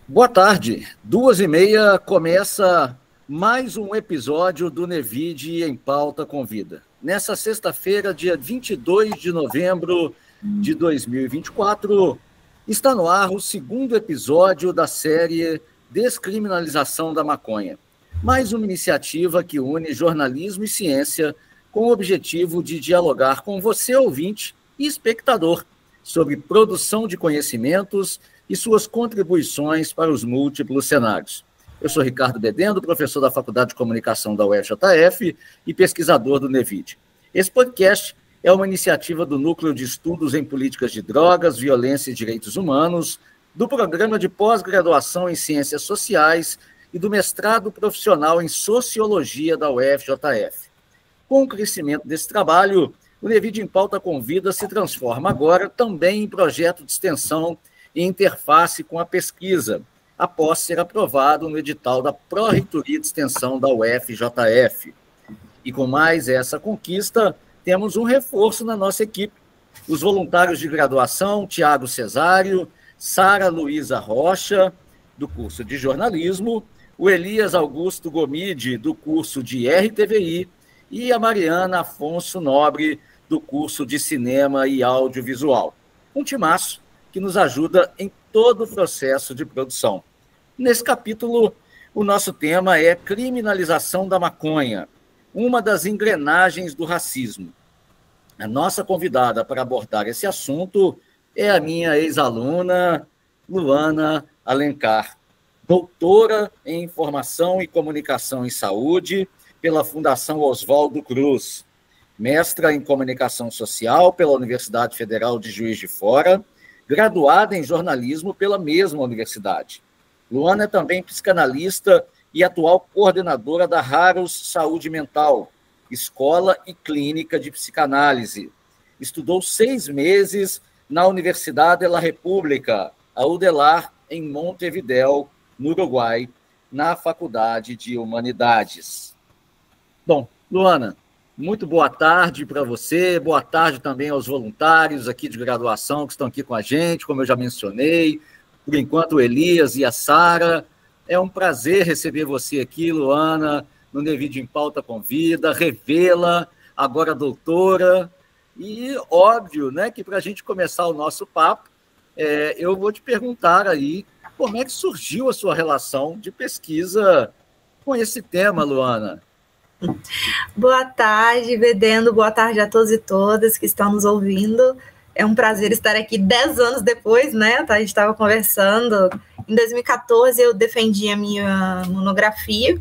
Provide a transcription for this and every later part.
Boa tarde, 2h30 começa mais um episódio do Nevide em Pauta com Vida. Nessa sexta-feira, dia 22 de novembro de 2024, está no ar o segundo episódio da série Descriminalização da Maconha. Mais uma iniciativa que une jornalismo e ciência com o objetivo de dialogar com você, ouvinte e espectador, sobre produção de conhecimentos e suas contribuições para os múltiplos cenários. Eu sou Ricardo Bedendo, professor da Faculdade de Comunicação da UFJF e pesquisador do Nevide. Esse podcast é uma iniciativa do Núcleo de Estudos em Políticas de Drogas, Violência e Direitos Humanos, do Programa de Pós-Graduação em Ciências Sociais e do Mestrado Profissional em Sociologia da UFJF. Com o crescimento desse trabalho, o Nevide em Pauta com Vida se transforma agora também em projeto de extensão e interface com a pesquisa, após ser aprovado no edital da Pró-Reitoria de Extensão da UFJF. E com mais essa conquista, temos um reforço na nossa equipe. Os voluntários de graduação, Tiago Cesário, Sara Luísa Rocha, do curso de jornalismo, o Elias Augusto Gomide, do curso de RTVI, e a Mariana Afonso Nobre, do curso de cinema e audiovisual. Um timaço que nos ajuda em todo o processo de produção. Nesse capítulo, o nosso tema é criminalização da maconha, uma das engrenagens do racismo. A nossa convidada para abordar esse assunto é a minha ex-aluna, Luana Alencar, doutora em Informação e Comunicação em Saúde pela Fundação Oswaldo Cruz, mestra em Comunicação Social pela Universidade Federal de Juiz de Fora, graduada em jornalismo pela mesma universidade. Luana é também psicanalista e atual coordenadora da Raros Saúde Mental, Escola e Clínica de Psicanálise. Estudou 6 meses na Universidade de la República, a UDELAR, em Montevidéu, no Uruguai, na Faculdade de Humanidades. Bom, Luana, muito boa tarde para você, boa tarde também aos voluntários aqui de graduação que estão aqui com a gente, como eu já mencionei, por enquanto o Elias e a Sara. É um prazer receber você aqui, Luana, no Nevide em Pauta com Vida, revê-la, agora doutora, e óbvio, né, que para a gente começar o nosso papo, eu vou te perguntar aí como é que surgiu a sua relação de pesquisa com esse tema, Luana. Boa tarde, Bedendo, boa tarde a todos e todas que estão nos ouvindo. É um prazer estar aqui 10 anos depois, né? A gente estava conversando. Em 2014 eu defendi a minha monografia.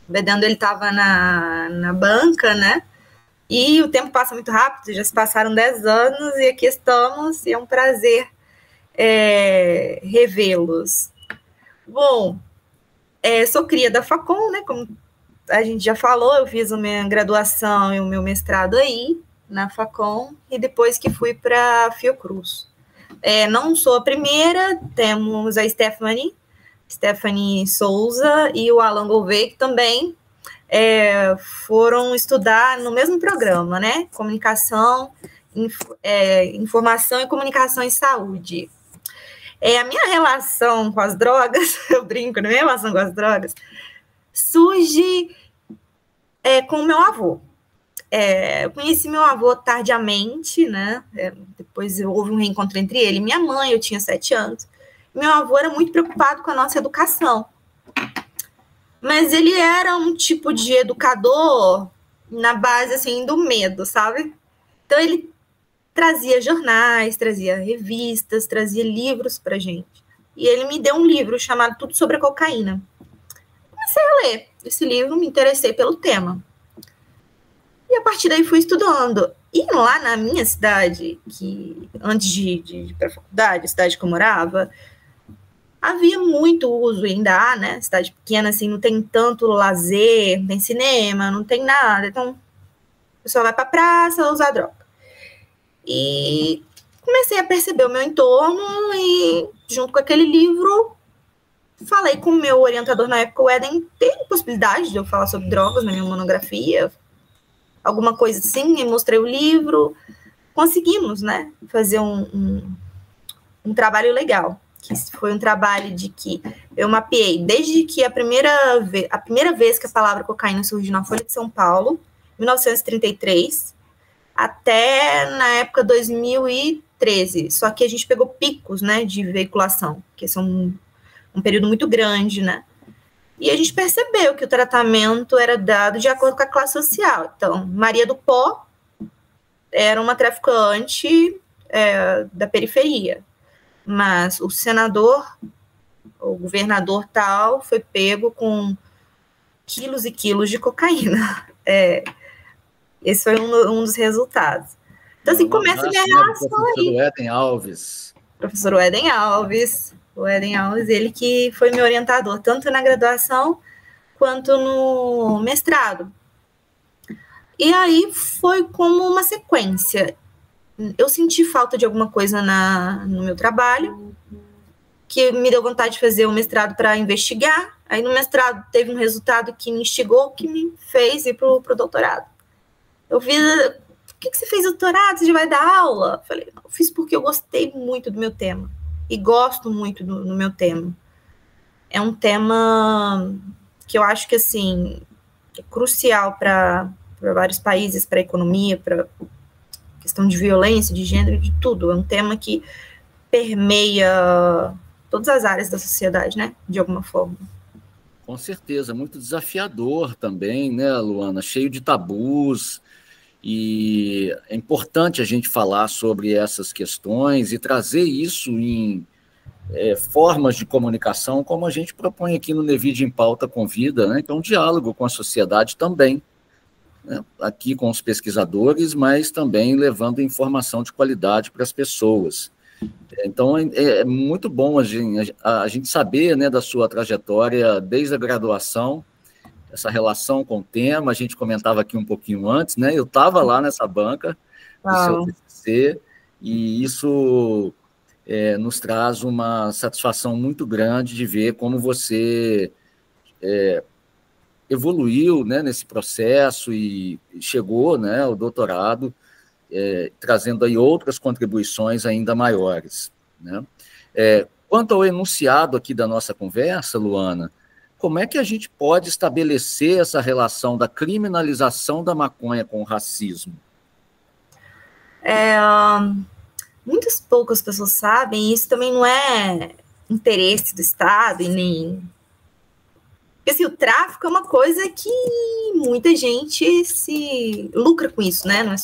O Bedendo, ele estava na banca, né? E o tempo passa muito rápido, já se passaram 10 anos e aqui estamos, e é um prazer revê-los. Bom, sou cria da Facom, né? Como a gente já falou, eu fiz a minha graduação e o meu mestrado aí, na Facom, e depois que fui para a Fiocruz. Não sou a primeira, temos a Stephanie Souza e o Alan Gouveia, que também foram estudar no mesmo programa, né? Comunicação, informação e comunicação em saúde. A minha relação com as drogas, eu brinco, a minha relação com as drogas, surge com o meu avô. Eu conheci meu avô tardiamente, né? Depois houve um reencontro entre ele e minha mãe, eu tinha 7 anos. Meu avô era muito preocupado com a nossa educação. Mas ele era um tipo de educador na base, assim, do medo, sabe? Então, ele trazia jornais, trazia revistas, trazia livros pra gente. E ele me deu um livro chamado Tudo sobre a Cocaína. Comecei a ler esse livro, me interessei pelo tema. E a partir daí fui estudando. E lá na minha cidade, que antes de ir para a faculdade, a cidade que eu morava, havia muito uso, ainda há, né? Cidade pequena, assim, não tem tanto lazer, não tem cinema, não tem nada. Então, o pessoal vai para a praça usar droga. E comecei a perceber o meu entorno e, junto com aquele livro, falei com o meu orientador na época, o Éden, tem possibilidade de eu falar sobre drogas na minha monografia? Alguma coisa assim, e mostrei o livro. Conseguimos, né, fazer um trabalho legal. que foi um trabalho de que eu mapeei desde que a primeira vez que a palavra cocaína surgiu na Folha de São Paulo, 1933, até na época 2013. Só que a gente pegou picos, né, de veiculação, que são um período muito grande, né? E a gente percebeu que o tratamento era dado de acordo com a classe social. Então, Maria do Pó era uma traficante da periferia, mas o senador, o governador tal, foi pego com quilos e quilos de cocaína. Esse foi um dos resultados. Então, assim, começa a minha relação aí. Eden Alves. Professor Eden Alves. O Eden Alves, ele que foi meu orientador, tanto na graduação quanto no mestrado. E aí foi como uma sequência. Eu senti falta de alguma coisa no meu trabalho, que me deu vontade de fazer o mestrado para investigar. Aí no mestrado teve um resultado que me instigou, que me fez ir para o doutorado. Eu fiz, por que você fez doutorado? Você já vai dar aula? Eu falei, eu fiz porque eu gostei muito do meu tema. E gosto muito do meu tema. É um tema que eu acho que, assim, é crucial para vários países, para a economia, para questão de violência, de gênero, de tudo. É um tema que permeia todas as áreas da sociedade, né? De alguma forma. Com certeza, muito desafiador também, né, Luana? Cheio de tabus, e é importante a gente falar sobre essas questões e trazer isso em formas de comunicação, como a gente propõe aqui no Nevide em Pauta Convida, né, que é um diálogo com a sociedade também, né, aqui com os pesquisadores, mas também levando informação de qualidade para as pessoas. Então, é muito bom a gente saber, né, da sua trajetória desde a graduação, essa relação com o tema. A gente comentava aqui um pouquinho antes, né? Eu estava lá nessa banca do seu TCC, e isso nos traz uma satisfação muito grande de ver como você evoluiu, né, nesse processo e chegou, né, ao doutorado, trazendo aí outras contribuições ainda maiores, né? Quanto ao enunciado aqui da nossa conversa, Luana, como é que a gente pode estabelecer essa relação da criminalização da maconha com o racismo? Muitas poucas pessoas sabem, e isso também não é interesse do Estado, e nem... Porque, assim, o tráfico é uma coisa que muita gente se lucra com isso, né? Não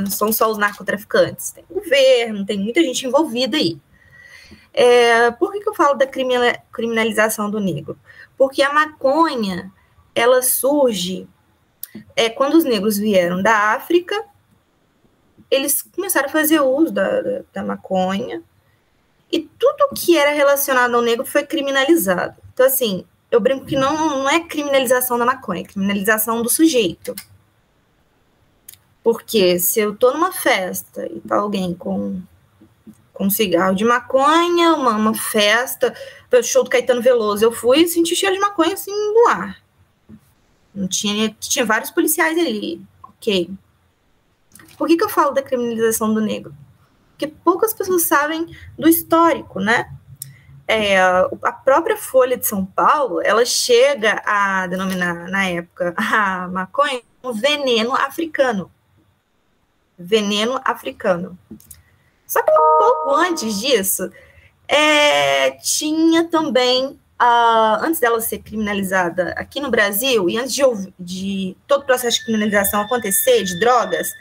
são só os narcotraficantes, tem governo, tem muita gente envolvida aí. Por que eu falo da criminalização do negro? Porque a maconha, ela surge quando os negros vieram da África, eles começaram a fazer uso da maconha, e tudo que era relacionado ao negro foi criminalizado. Então, assim, eu brinco que não é criminalização da maconha, é criminalização do sujeito. Porque se eu tô numa festa e tá alguém com um cigarro de maconha, uma festa, o show do Caetano Veloso, eu fui e senti cheiro de maconha assim no ar. Não tinha vários policiais ali, ok. Por que eu falo da criminalização do negro? Porque poucas pessoas sabem do histórico, né? A própria Folha de São Paulo, ela chega a denominar, na época, a maconha como veneno africano. Veneno africano. Só que um pouco antes disso, tinha também, antes dela ser criminalizada aqui no Brasil, e antes de todo o processo de criminalização acontecer, de drogas,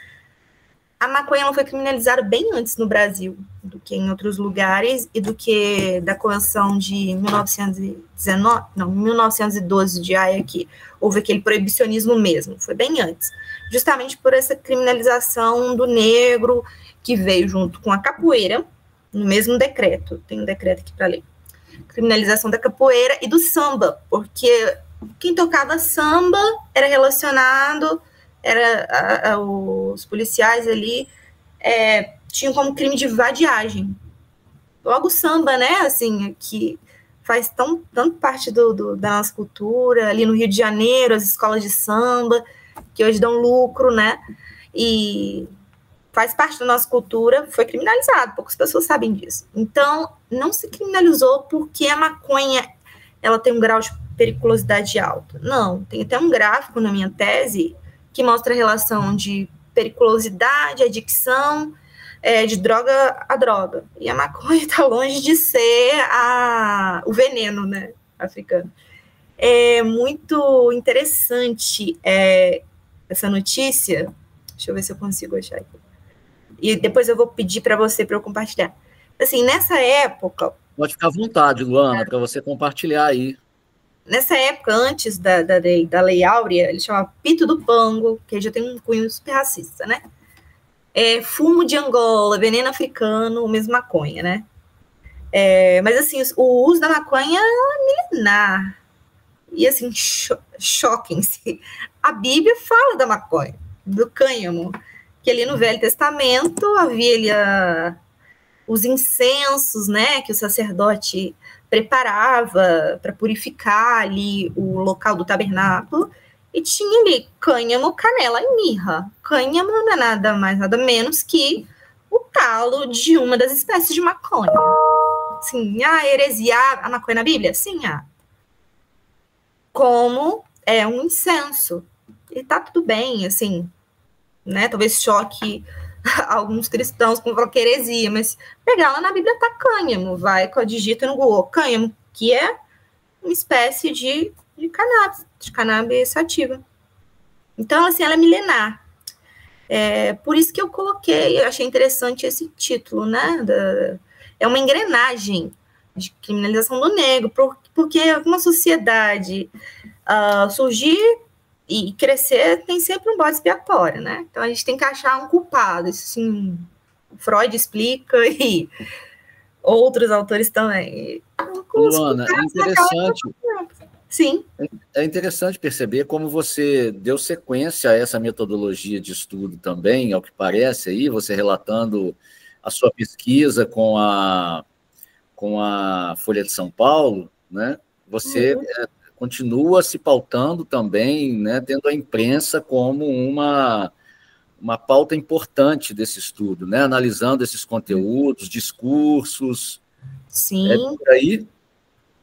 a maconha ela foi criminalizada bem antes no Brasil do que em outros lugares, e do que da Convenção de 1912 de Haia, que houve aquele proibicionismo mesmo, foi bem antes. Justamente por essa criminalização do negro, que veio junto com a capoeira, no mesmo decreto, tem um decreto aqui para ler, criminalização da capoeira e do samba, porque quem tocava samba era relacionado, os policiais ali tinham como crime de vadiagem. Logo o samba, né, assim, que faz tanto parte da nossa cultura, ali no Rio de Janeiro, as escolas de samba, que hoje dão lucro, né, e faz parte da nossa cultura, foi criminalizado, poucas pessoas sabem disso. Então, não se criminalizou porque a maconha ela tem um grau de periculosidade alto. Não, tem até um gráfico na minha tese que mostra a relação de periculosidade, adicção, de droga a droga. E a maconha está longe de ser o veneno, né, africano. É muito interessante essa notícia. Deixa eu ver se eu consigo achar aqui. E depois eu vou pedir para eu compartilhar. Assim, nessa época... Pode ficar à vontade, Luana, para você compartilhar aí. Nessa época, antes da Lei Áurea, ele chamava Pito do Pango, que já tem um cunho super racista, né? Fumo de Angola, veneno africano, mesmo maconha, né? Mas, assim, o uso da maconha é milenar. E, assim, choquem-se. A Bíblia fala da maconha, do cânhamo, que ali no Velho Testamento havia os incensos, né, que o sacerdote preparava para purificar ali o local do tabernáculo, e tinha ali cânhamo, canela e mirra. Cânhamo não é nada mais, nada menos que o talo de uma das espécies de maconha. Sim, heresia, a maconha na Bíblia? Sim, como um incenso. E tá tudo bem, assim, né? Talvez choque alguns cristãos com qualquer heresia, mas pegar lá na Bíblia tá cânhamo, digita no Google, cânhamo, que é uma espécie de cannabis sativa. Então, assim, ela é milenar. Por isso que eu achei interessante esse título, né? É uma engrenagem de criminalização do negro, porque uma sociedade surgir e crescer tem sempre um bode expiatório, né? Então a gente tem que achar um culpado. Isso, assim, Freud explica e outros autores também. Luana, é interessante. Sim. É interessante perceber como você deu sequência a essa metodologia de estudo também, ao que parece aí, você relatando a sua pesquisa com a Folha de São Paulo, né? Você continua se pautando também, né, tendo a imprensa como uma pauta importante desse estudo, né, analisando esses conteúdos, discursos. Sim. Por aí?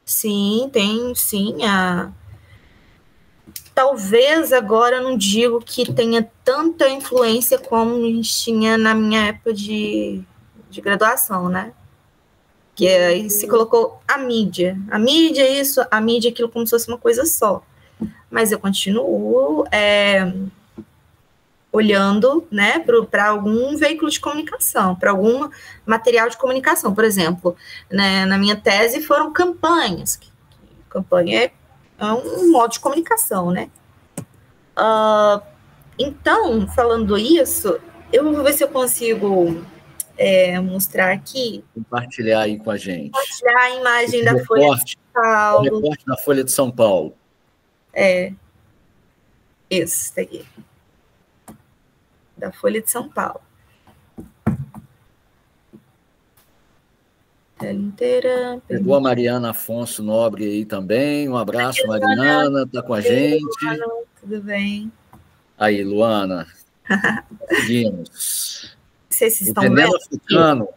Sim, tem, sim. Talvez agora eu não digo que tenha tanta influência como a gente tinha na minha época de graduação, né? Que aí se colocou a mídia. A mídia é isso, a mídia é aquilo como se fosse uma coisa só. Mas eu continuo olhando, né, para algum veículo de comunicação, para algum material de comunicação. Por exemplo, né, na minha tese foram campanhas. Campanha é um modo de comunicação, né? Então, falando isso, eu vou ver se eu consigo mostrar aqui. Compartilhar aí com a gente. Compartilhar a imagem da Folha de São Paulo. O recorte da Folha de São Paulo. Esse daqui. Da Folha de São Paulo. Tela inteira. Pegou a Mariana Afonso Nobre aí também. Um abraço, Mariana, está com a gente. Luana, tudo bem? Aí, Luana. Seguimos. Vocês estão veneno vendo? Africano.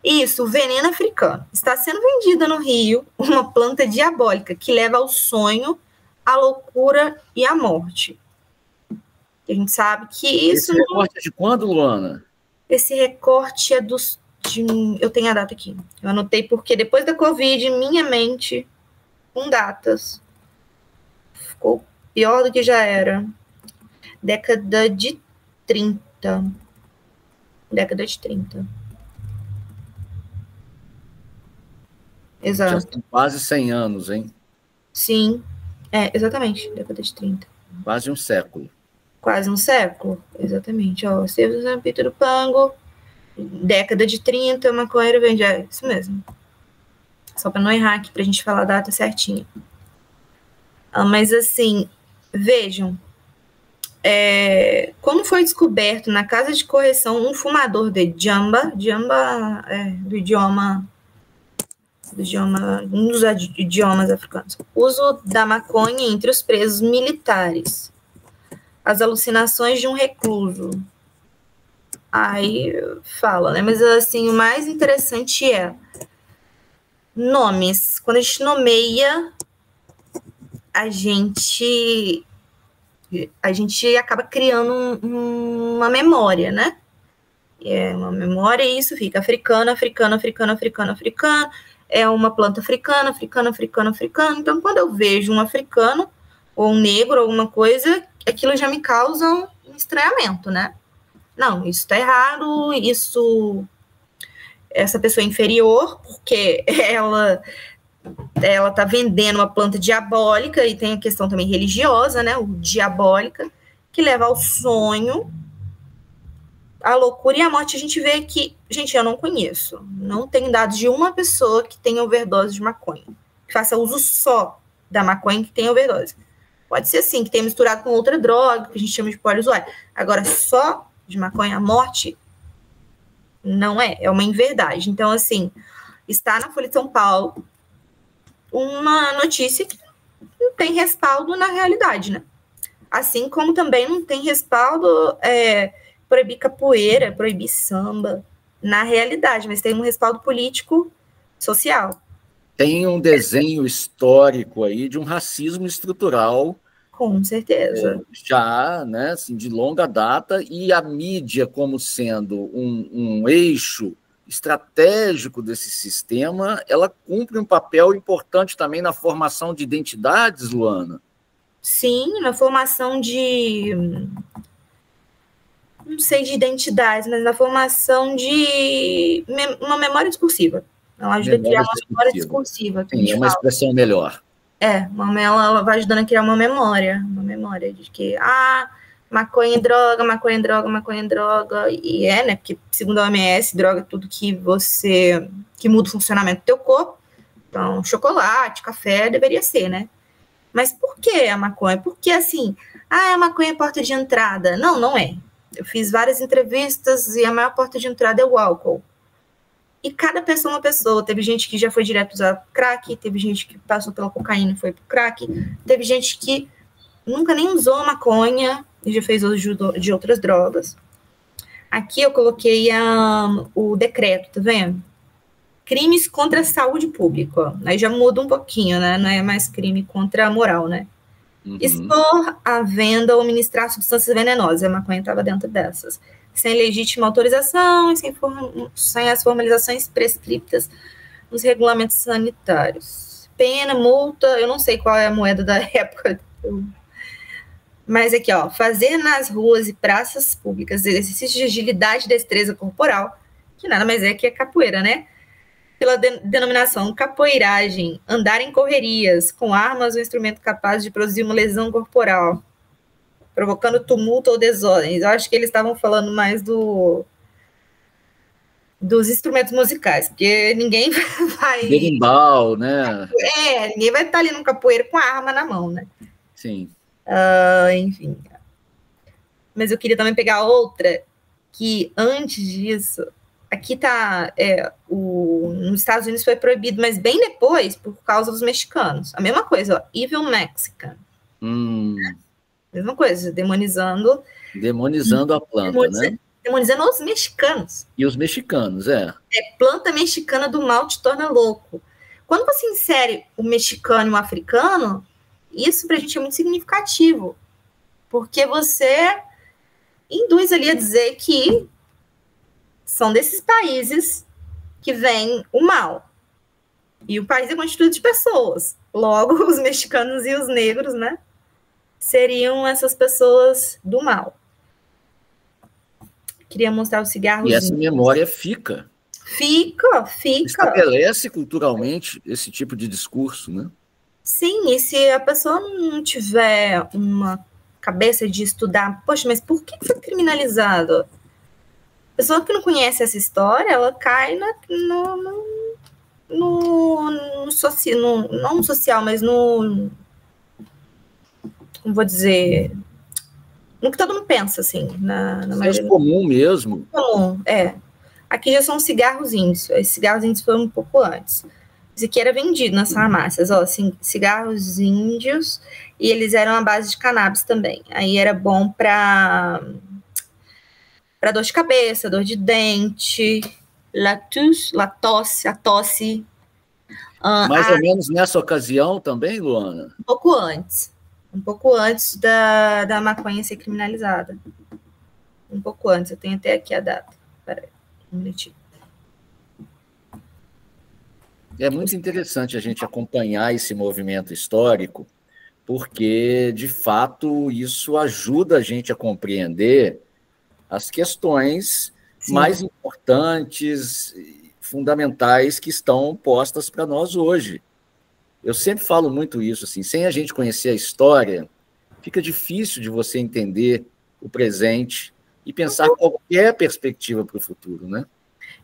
Isso, o veneno africano. Está sendo vendida no Rio uma planta diabólica que leva ao sonho, à loucura e à morte. A gente sabe que isso... Esse recorte é de quando, Luana? Esse recorte é eu tenho a data aqui. Eu anotei porque depois da Covid, minha mente, com datas, ficou pior do que já era. Década de 30. Década de 30. Exato. Já tem quase 100 anos, hein? Sim, exatamente, década de 30. Quase um século. Quase um século, exatamente. Silvio Pito do Pango, década de 30, maconheiro vende, isso mesmo. Só para não errar aqui, para a gente falar a data certinha. Mas, assim, vejam, como foi descoberto na casa de correção um fumador de jamba do idioma, um dos idiomas africanos, uso da maconha entre os presos militares, as alucinações de um recluso. Aí fala, né? Mas assim, o mais interessante é nomes. Quando a gente nomeia, a gente acaba criando uma memória, né? É uma memória e isso fica africano, africano, africano, africano, africano. É uma planta africana, africano, africano, africano. Então, quando eu vejo um africano ou um negro, alguma coisa, aquilo já me causa um estranhamento, né? Não, isso está errado, essa pessoa é inferior, porque ela está vendendo uma planta diabólica, e tem a questão também religiosa, né? O diabólica, que leva ao sonho, a loucura e a morte. A gente vê que, gente, eu não conheço, não tem dados de uma pessoa que tenha overdose de maconha, que faça uso só da maconha que tenha overdose. Pode ser assim, que tenha misturado com outra droga, que a gente chama de poliusuário. Agora, só de maconha, a morte não é uma inverdade. Então, assim, está na Folha de São Paulo uma notícia que não tem respaldo na realidade, né? Assim como também não tem respaldo proibir capoeira, proibir samba na realidade, mas tem um respaldo político, social. Tem um desenho histórico aí de um racismo estrutural. Com certeza. Já, né, assim, de longa data, e a mídia como sendo um eixo estratégico desse sistema, ela cumpre um papel importante também na formação de identidades, Luana? Sim, na formação de... não sei de identidades, mas na formação de uma memória discursiva. Ela ajuda a criar uma memória discursiva. Sim, é uma expressão melhor. Ela vai ajudando a criar uma memória de que, maconha é droga, maconha é droga, maconha é droga, e né, porque segundo a OMS, droga é tudo que muda o funcionamento do teu corpo. Então, chocolate, café, deveria ser, né? Mas por que a maconha? Porque, assim, a maconha é porta de entrada. Não, não é. Eu fiz várias entrevistas e a maior porta de entrada é o álcool. E cada pessoa é uma pessoa. Teve gente que já foi direto usar crack, teve gente que passou pela cocaína e foi pro crack, teve gente que nunca nem usou maconha e já fez uso de outras drogas. Aqui eu coloquei o decreto, tá vendo? Crimes contra a saúde pública. Aí já muda um pouquinho, né? Não é mais crime contra a moral, né? Uhum. Expor a venda ou ministrar substâncias venenosas. A maconha estava dentro dessas. Sem legítima autorização e sem as formalizações prescritas nos regulamentos sanitários. Pena, multa, eu não sei qual é a moeda da época. Mas aqui, ó, fazer nas ruas e praças públicas exercícios de agilidade e destreza corporal, que nada mais é que a capoeira, né? Pela denominação capoeiragem, andar em correrias com armas ou instrumento capaz de produzir uma lesão corporal, provocando tumulto ou desordens. Eu acho que eles estavam falando mais dos instrumentos musicais, porque ninguém vai... Berimbau, né? Ninguém vai estar ali no capoeiro com a arma na mão, né? Sim. Enfim. Mas eu queria também pegar outra, que antes disso... Aqui tá, nos Estados Unidos foi proibido, mas bem depois, por causa dos mexicanos. A mesma coisa, ó, Evil Mexican. Mesma coisa, demonizando a planta, né? Demonizando os mexicanos. E os mexicanos, planta mexicana do mal te torna louco. Quando você insere o mexicano e o africano, isso pra gente é muito significativo, porque você induz ali a dizer que são desses países que vem o mal. E o país é constituído de pessoas. Logo, os mexicanos e os negros, né, seriam essas pessoas do mal. Queria mostrar o cigarro. E essa memória fica. Fica. Estabelece culturalmente esse tipo de discurso, né? Sim, e se a pessoa não tiver uma cabeça de estudar, poxa, mas por que foi criminalizado? A pessoa que não conhece essa história, ela cai no social, não no social, mas no, como vou dizer, no que todo mundo pensa, assim, na maioria. Comum mesmo. Comum, Aqui já são cigarros índios. Esses cigarros índios foram um pouco antes. Isso aqui era vendido nas farmácias, ó, assim, cigarros índios, e eles eram à base de cannabis também. Aí era bom para para dor de cabeça, dor de dente, a tosse. Mais ou menos nessa ocasião também, Luana? Um pouco antes da maconha ser criminalizada. Um pouco antes, eu tenho até aqui a data. Peraí, um minutinho. É muito interessante a gente acompanhar esse movimento histórico, porque, de fato, isso ajuda a gente a compreender as questões mais importantes, fundamentais, que estão postas para nós hoje. Eu sempre falo muito isso, assim, sem a gente conhecer a história, fica difícil de você entender o presente e pensar qualquer perspectiva para o futuro, né?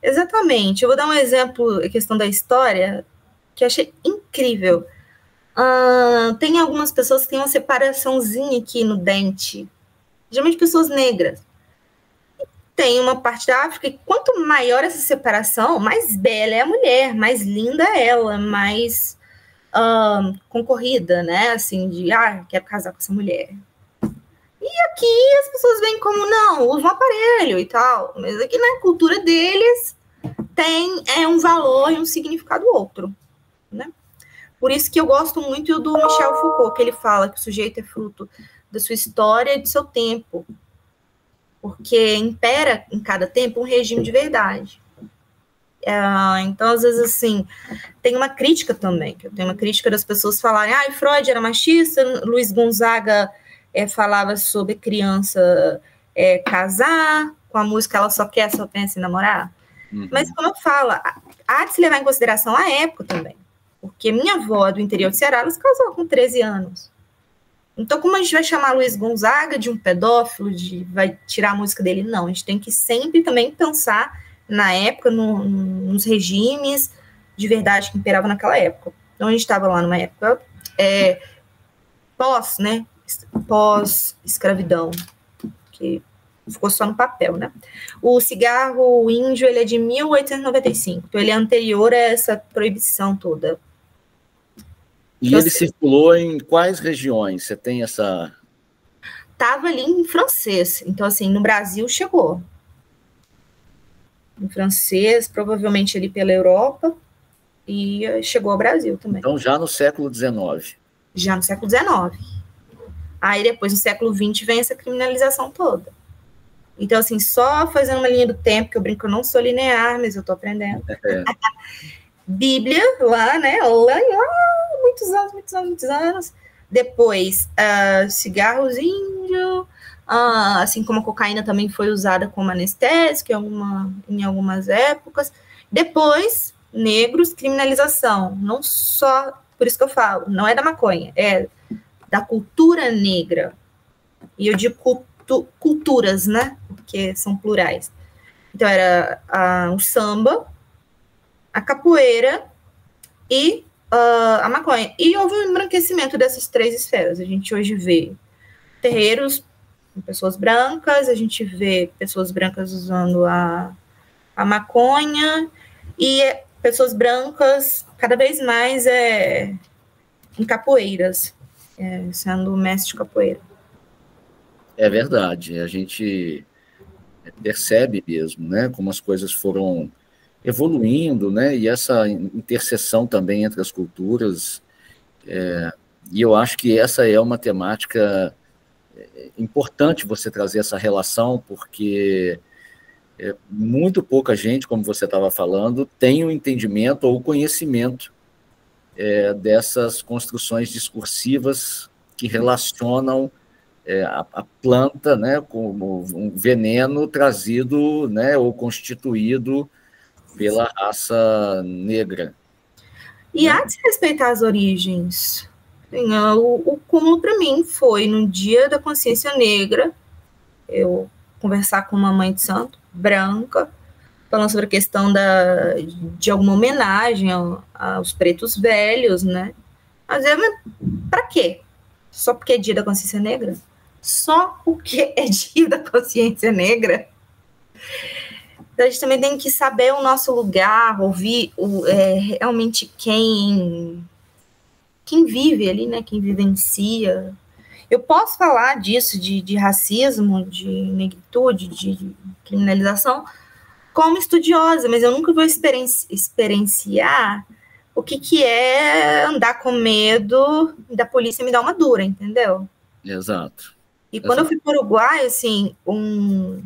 Exatamente. Eu vou dar um exemplo, a questão da história, que eu achei incrível. Tem algumas pessoas que têm uma separaçãozinha aqui no dente, geralmente pessoas negras. Tem uma parte da África e quanto maior essa separação, mais bela é a mulher, mais linda é ela, mais concorrida, né? Assim, quero casar com essa mulher. E aqui as pessoas veem como, não, usa um aparelho e tal. Mas aqui na cultura deles tem um valor e um significado outro, né? Por isso que eu gosto muito do Michel Foucault, que ele fala que o sujeito é fruto da sua história e do seu tempo. Porque impera em cada tempo um regime de verdade. Então, às vezes, assim, tem uma crítica também, que eu tenho uma crítica das pessoas falarem, Freud era machista, Luiz Gonzaga falava sobre criança casar, com a música Ela Só Pensa em Namorar. Uhum. Mas, como eu falo, há de se levar em consideração a época também, porque minha avó do interior de Ceará, ela se casou com 13 anos. Então, como a gente vai chamar Luiz Gonzaga de um pedófilo, vai tirar a música dele? Não, a gente tem que sempre também pensar na época, nos regimes de verdade que imperavam naquela época. Então, a gente estava lá numa época pós-escravidão, que ficou só no papel, né? O cigarro índio, ele é de 1895, então ele é anterior a essa proibição toda. E ele circulou em quais regiões? Você tem essa... Estava ali em francês, então, assim, no Brasil chegou. Em francês, provavelmente ali pela Europa, e chegou ao Brasil também. Então, já no século XIX. Já no século XIX. Aí, depois, no século XX, vem essa criminalização toda. Então, assim, só fazendo uma linha do tempo, que eu brinco, eu não sou linear, mas eu tô aprendendo. Bíblia, lá, né? Lá, muitos anos. Depois, cigarros índio, assim como a cocaína também foi usada como anestésico em algumas épocas. Depois, negros, criminalização. Não só, por isso que eu falo, não é da maconha, é da cultura negra. E eu digo culturas, né? Porque são plurais. Então, era o samba, a capoeira e a maconha. E houve um embranquecimento dessas três esferas. A gente hoje vê terreiros com pessoas brancas, a gente vê pessoas brancas usando a maconha e pessoas brancas cada vez mais em capoeiras, sendo mestre de capoeira. É verdade, a gente percebe mesmo, né, como as coisas foram evoluindo, né, e essa interseção também entre as culturas, e eu acho que essa é uma temática importante você trazer essa relação, porque muito pouca gente, como você estava falando, tem o entendimento ou o conhecimento dessas construções discursivas que relacionam a planta, né, como um veneno trazido, né, ou constituído pela raça negra. E há de se respeitar as origens. O cúmulo para mim foi no Dia da Consciência Negra, eu conversar com uma mãe de santo, branca, falando sobre a questão de alguma homenagem aos pretos velhos, né? Mas para quê? Só porque é Dia da Consciência Negra? Só porque é Dia da Consciência Negra? Então, a gente também tem que saber o nosso lugar, ouvir realmente quem vive ali, né? Quem vivencia. Eu posso falar disso, de racismo, de negritude, de criminalização, como estudiosa, mas eu nunca vou experienciar o que é andar com medo da polícia me dar uma dura, entendeu? Exato. E quando eu fui para o Uruguai, assim, um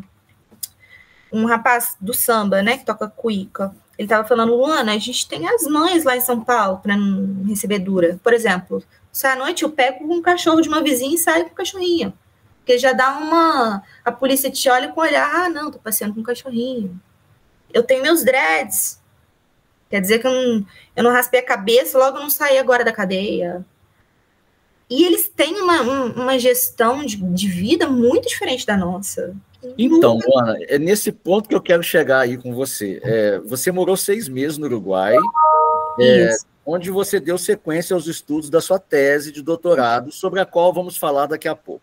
rapaz do samba, né, que toca cuíca, ele estava falando, Luana, a gente tem as mães lá em São Paulo para não receber dura. Por exemplo, se à noite eu pego um cachorro de uma vizinha e saio com o cachorrinho. Porque já dá uma... A polícia te olha com o olhar, não, tô passeando com um cachorrinho. Eu tenho meus dreads. Quer dizer que eu não raspei a cabeça, logo eu não saí agora da cadeia. E eles têm uma gestão de vida muito diferente da nossa. Então, Luana, é nesse ponto que eu quero chegar aí com você. Você morou 6 meses no Uruguai, onde você deu sequência aos estudos da sua tese de doutorado, sobre a qual vamos falar daqui a pouco.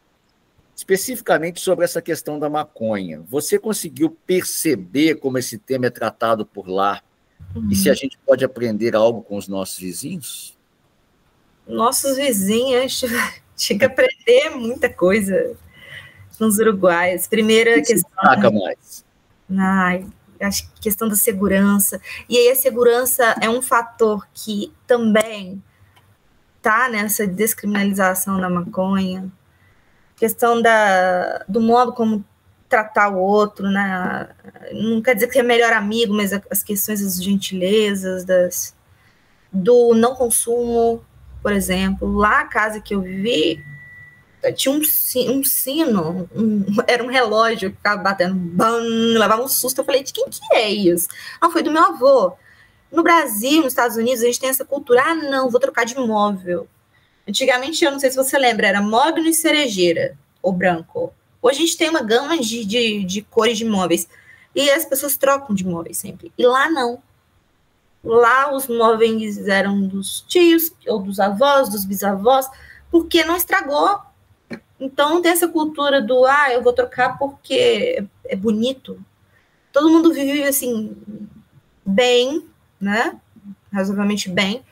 Especificamente sobre essa questão da maconha. Você conseguiu perceber como esse tema é tratado por lá? E se a gente pode aprender algo com os nossos vizinhos? Nossos vizinhos, tinha que aprender muita coisa com os uruguaios. Primeira questão... Destaca mais. Acho que questão da segurança. E aí a segurança é um fator que também está nessa descriminalização da maconha. Questão do modo como tratar o outro, né? Não quer dizer que é melhor amigo, mas as questões das gentilezas, do não consumo, por exemplo. Lá, a casa que eu vivi, tinha um sino, era um relógio que ficava batendo, bam, levava um susto. Eu falei, de quem que é isso? Não, foi do meu avô. No Brasil, nos Estados Unidos, a gente tem essa cultura, não, vou trocar de móvel. Antigamente, eu não sei se você lembra, era mogno e cerejeira, ou branco. Hoje a gente tem uma gama de cores de móveis. E as pessoas trocam de móveis sempre. E lá não. Lá os móveis eram dos tios, ou dos avós, dos bisavós, porque não estragou. Então não tem essa cultura do, eu vou trocar porque é bonito. Todo mundo vive assim, bem, né? Razoavelmente bem,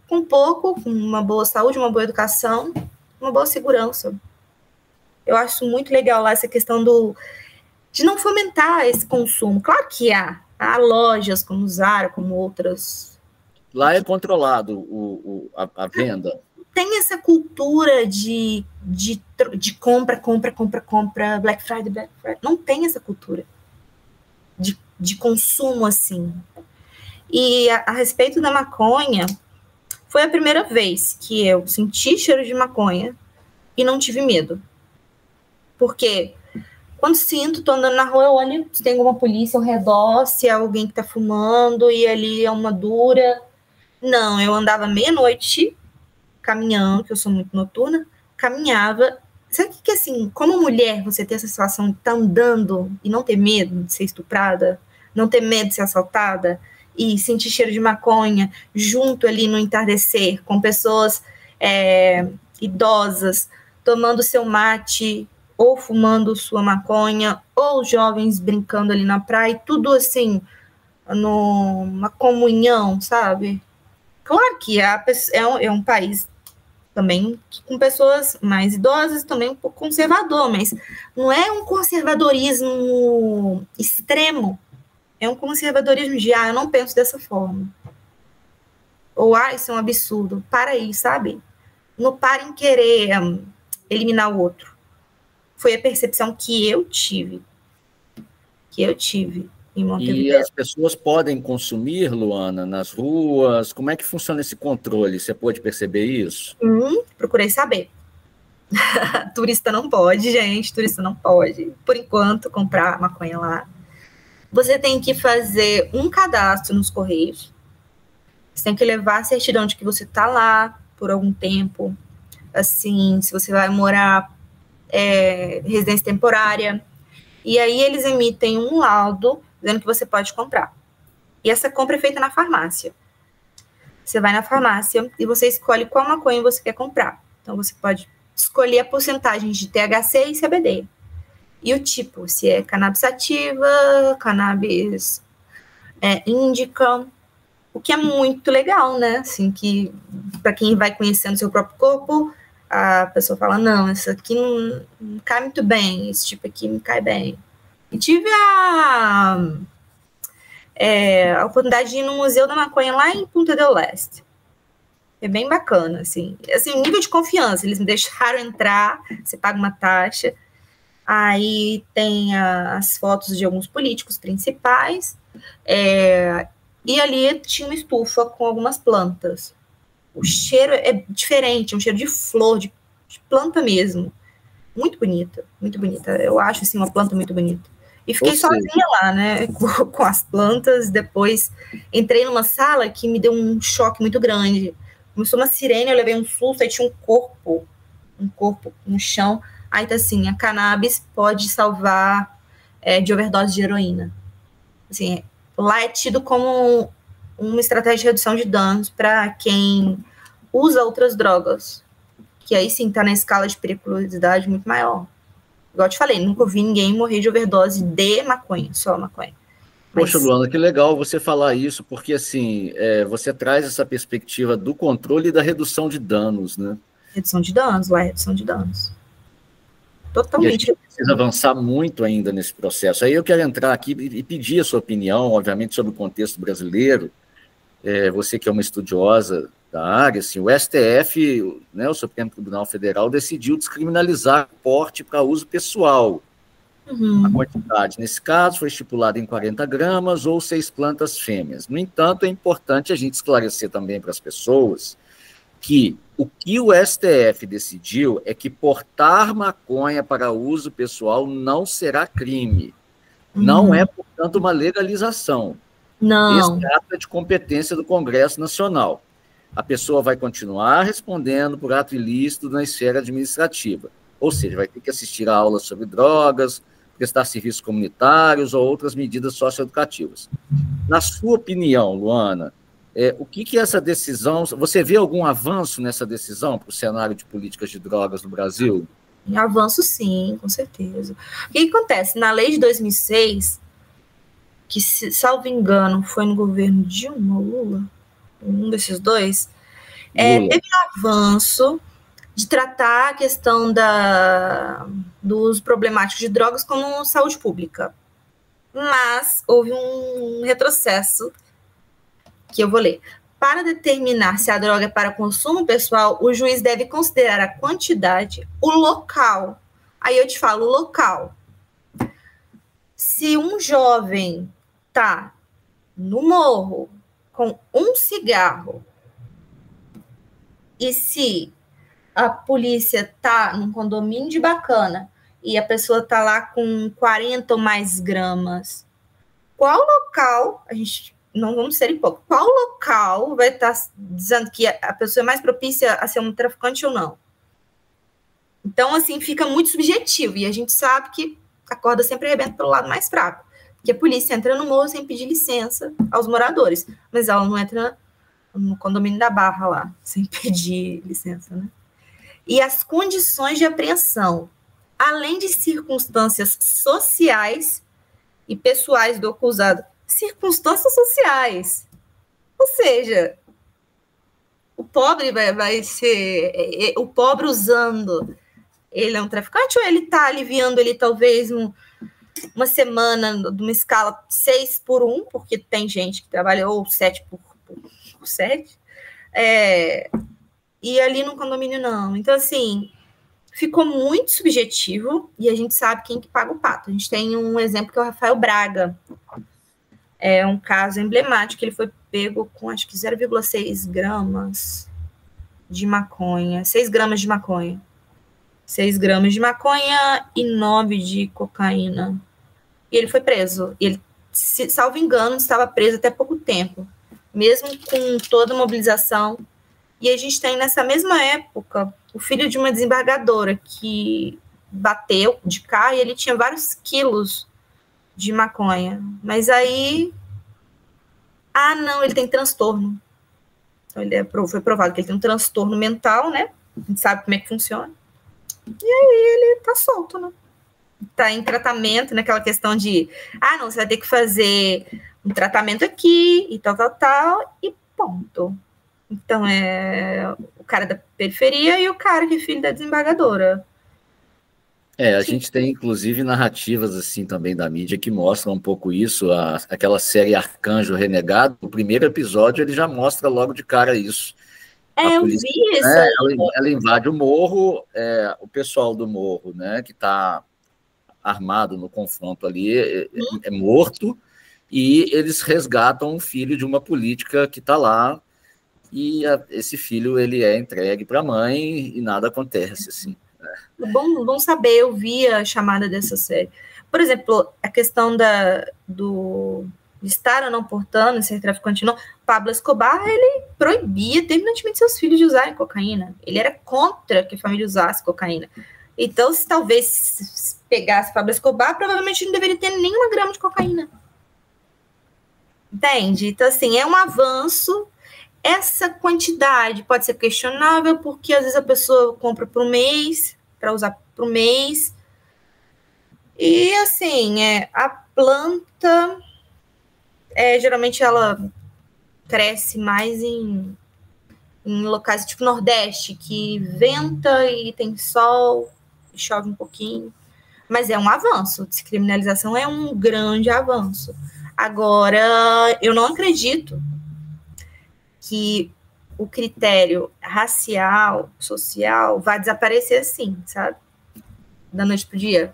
com pouco, com uma boa saúde, uma boa educação, uma boa segurança. Eu acho muito legal lá essa questão de não fomentar esse consumo. Claro que há lojas como Zara, como outras. Lá é controlado a venda. Tem essa cultura de compra, Black Friday. Não tem essa cultura de consumo assim. E a respeito da maconha, foi a primeira vez que eu senti cheiro de maconha e não tive medo. Porque quando sinto, tô andando na rua, eu olho se tem alguma polícia ao redor, se é alguém que tá fumando e ali é uma dura. Não, eu andava meia-noite caminhando, que eu sou muito noturna, caminhava. Sabe o que assim, como mulher, você ter essa situação de estar andando e não ter medo de ser estuprada, não ter medo de ser assaltada e sentir cheiro de maconha junto ali no entardecer, com pessoas idosas, tomando seu mate ou fumando sua maconha, ou jovens brincando ali na praia, tudo assim, numa comunhão, sabe? Claro que é um país também com pessoas mais idosas, também um pouco conservador, mas não é um conservadorismo extremo, é um conservadorismo de, eu não penso dessa forma. Ou, isso é um absurdo. Para aí, sabe? Não para em querer eliminar o outro. Foi a percepção que eu tive em Montevideo. E as pessoas podem consumir, Luana, nas ruas? Como é que funciona esse controle? Você pode perceber isso? Procurei saber. Turista não pode, gente. Turista não pode, por enquanto, comprar maconha lá. Você tem que fazer um cadastro nos Correios. Você tem que levar a certidão de que você está lá por algum tempo. Assim, se você vai morar residência temporária. E aí eles emitem um laudo dizendo que você pode comprar. E essa compra é feita na farmácia. Você vai na farmácia e você escolhe qual maconha você quer comprar. Então, você pode escolher a porcentagem de THC e CBD. E o tipo, se é cannabis sativa, cannabis índica, o que é muito legal, né? Assim, que para quem vai conhecendo seu próprio corpo, a pessoa fala, não, isso aqui não cai muito bem, esse tipo aqui não cai bem. E tive a oportunidade de ir no Museu da Maconha lá em Punta del Este. É bem bacana, assim, nível de confiança, eles me deixaram entrar, você paga uma taxa, aí tem as fotos de alguns políticos principais, e ali tinha uma estufa com algumas plantas. O cheiro é diferente, é um cheiro de flor, de planta mesmo. Muito bonita, muito bonita. Eu acho, assim, uma planta muito bonita. E fiquei sozinha lá, né, com as plantas. Depois entrei numa sala que me deu um choque muito grande. Começou uma sirene, eu levei um susto, aí tinha um corpo no chão. Aí tá assim, a cannabis pode salvar de overdose de heroína. Assim, lá é tido como uma estratégia de redução de danos para quem usa outras drogas, que aí sim tá na escala de periculosidade muito maior. Igual eu te falei, nunca vi ninguém morrer de overdose de maconha, só maconha. Poxa, Luana, que legal você falar isso, porque assim, você traz essa perspectiva do controle e da redução de danos, né? Redução de danos, lá é redução de danos. Totalmente. E a gente precisa avançar muito ainda nesse processo. Aí eu quero entrar aqui e pedir a sua opinião, obviamente, sobre o contexto brasileiro. Você que é uma estudiosa da área, assim, o STF, né, o Supremo Tribunal Federal, decidiu descriminalizar o porte para uso pessoal. Uhum. A quantidade, nesse caso, foi estipulada em 40 gramas ou 6 plantas fêmeas. No entanto, é importante a gente esclarecer também para as pessoas que o STF decidiu é que portar maconha para uso pessoal não será crime. Uhum. Não é, portanto, uma legalização. Não. Esse ato é de competência do Congresso Nacional. A pessoa vai continuar respondendo por ato ilícito na esfera administrativa. Ou seja, vai ter que assistir a aulas sobre drogas, prestar serviços comunitários ou outras medidas socioeducativas. Na sua opinião, Luana, o que é essa decisão? Você vê algum avanço nessa decisão para o cenário de políticas de drogas no Brasil? Avanço, sim, com certeza. O que acontece? Na lei de 2006, que, salvo engano, foi no governo Dilma ou Lula, um desses dois, teve um avanço de tratar a questão do uso problemático de drogas como saúde pública. Mas houve um retrocesso, que eu vou ler. Para determinar se a droga é para consumo pessoal, o juiz deve considerar a quantidade, o local. Aí eu te falo, o local. Se um jovem tá no morro com um cigarro e se a polícia tá num condomínio de Bacana e a pessoa tá lá com 40 ou mais gramas, qual local, a gente não vamos ser hipócritas, qual local vai estar dizendo que a pessoa é mais propícia a ser um traficante ou não? Então, assim, fica muito subjetivo e a gente sabe que a corda sempre arrebenta pelo lado mais fraco, porque a polícia entra no morro sem pedir licença aos moradores, mas ela não entra no condomínio da Barra lá, sem pedir licença, né? E as condições de apreensão, além de circunstâncias sociais e pessoais do acusado, circunstâncias sociais, ou seja, o pobre vai ser, o pobre usando, ele é um traficante ou ele está aliviando ele talvez uma semana de uma escala 6/1, porque tem gente que trabalha ou 7/7, e ali no condomínio não. Então, assim, ficou muito subjetivo e a gente sabe quem que paga o pato. A gente tem um exemplo que é o Rafael Braga. É um caso emblemático, ele foi pego com acho que 0,6 gramas de maconha, 6 gramas de maconha. 6 gramas de maconha e 9 de cocaína. E ele foi preso. Ele, salvo engano, estava preso até pouco tempo, mesmo com toda a mobilização. E a gente tem, nessa mesma época, o filho de uma desembargadora que bateu de carro e ele tinha vários quilos de maconha. Mas aí... não, ele tem transtorno. Então, foi provado que ele tem um transtorno mental, né? A gente sabe como é que funciona. E aí ele tá solto, né? Tá em tratamento, naquela questão de... não, você vai ter que fazer um tratamento aqui e tal, e ponto. Então, é o cara da periferia e o cara que é filho da desembargadora. A gente tem, inclusive, narrativas assim também da mídia que mostram um pouco isso. Aquela série Arcanjo Renegado, o primeiro episódio ele já mostra logo de cara isso. A Eu polícia, vi isso né, aí. ela invade o morro, o pessoal do morro, né, que está armado no confronto ali, é morto, e eles resgatam um filho de uma política que está lá, e esse filho ele é entregue para a mãe e nada acontece, assim. Bom saber, eu vi a chamada dessa série. Por exemplo, a questão do estar ou não portando, ser traficante ou não, Pablo Escobar, ele proibia terminantemente seus filhos de usarem cocaína. Ele era contra que a família usasse cocaína. Então, se talvez pegasse Pablo Escobar, provavelmente não deveria ter nenhuma grama de cocaína. Entende? Então, assim, é um avanço. Essa quantidade pode ser questionável, porque às vezes a pessoa compra por mês, para usar por mês. E, assim, a planta, geralmente ela cresce mais em locais tipo Nordeste, que venta e tem sol, e chove um pouquinho. Mas é um avanço. Descriminalização é um grande avanço. Agora, eu não acredito que o critério racial, social, vai desaparecer assim, sabe? Da noite pro dia.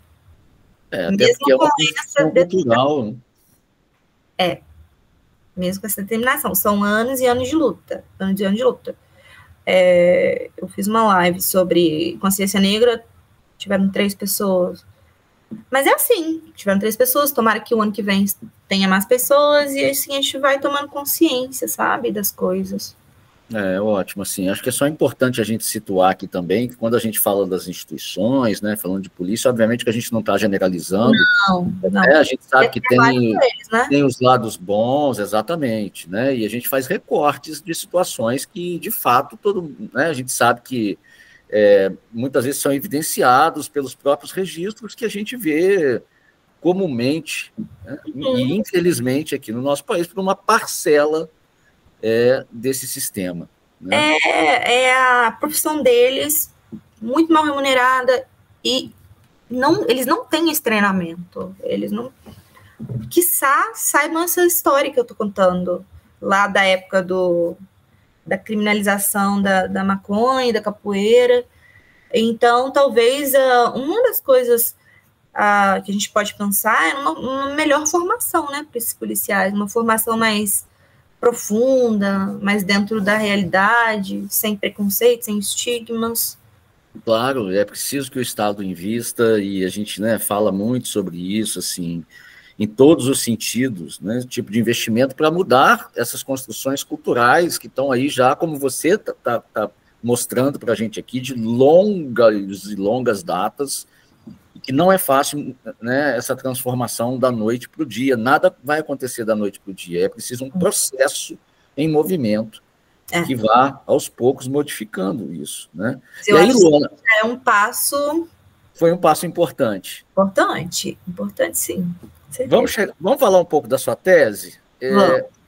Até porque é uma construção cultural. Mesmo com essa determinação. São anos e anos de luta. Anos e anos de luta. Eu fiz uma live sobre consciência negra, tiveram 3 pessoas. Mas é assim, tiveram 3 pessoas, tomara que o ano que vem tenha mais pessoas, e assim a gente vai tomando consciência, sabe, das coisas. Ótimo, assim, acho que é só importante a gente situar aqui também que quando a gente fala das instituições, né, falando de polícia, obviamente que a gente não está generalizando, Não. A gente sabe que eles, né? tem os lados bons, exatamente, né, e a gente faz recortes de situações que, de fato, né, a gente sabe que muitas vezes são evidenciados pelos próprios registros que a gente vê comumente, né, e infelizmente aqui no nosso país, por uma parcela desse sistema. Né? É a profissão deles, muito mal remunerada, e eles não têm esse treinamento. Eles não. Quiçá saibam essa história que eu estou contando, lá da época da criminalização da maconha, da capoeira. Então, talvez uma das coisas que a gente pode pensar é uma melhor formação, né, para esses policiais, uma formação mais profunda, mais dentro da realidade, sem preconceito, sem estigmas. Claro, é preciso que o Estado invista, e a gente, né, fala muito sobre isso, assim, em todos os sentidos, né, tipo de investimento para mudar essas construções culturais que estão aí já, como você está mostrando para a gente aqui, de longas e longas datas, que não é fácil, né, essa transformação da noite para o dia. Nada vai acontecer da noite para o dia. É preciso um processo em movimento que vá, aos poucos, modificando isso. Né? E aí, Luana, é um passo... Foi um passo importante. Importante, sim. Vamos falar um pouco da sua tese?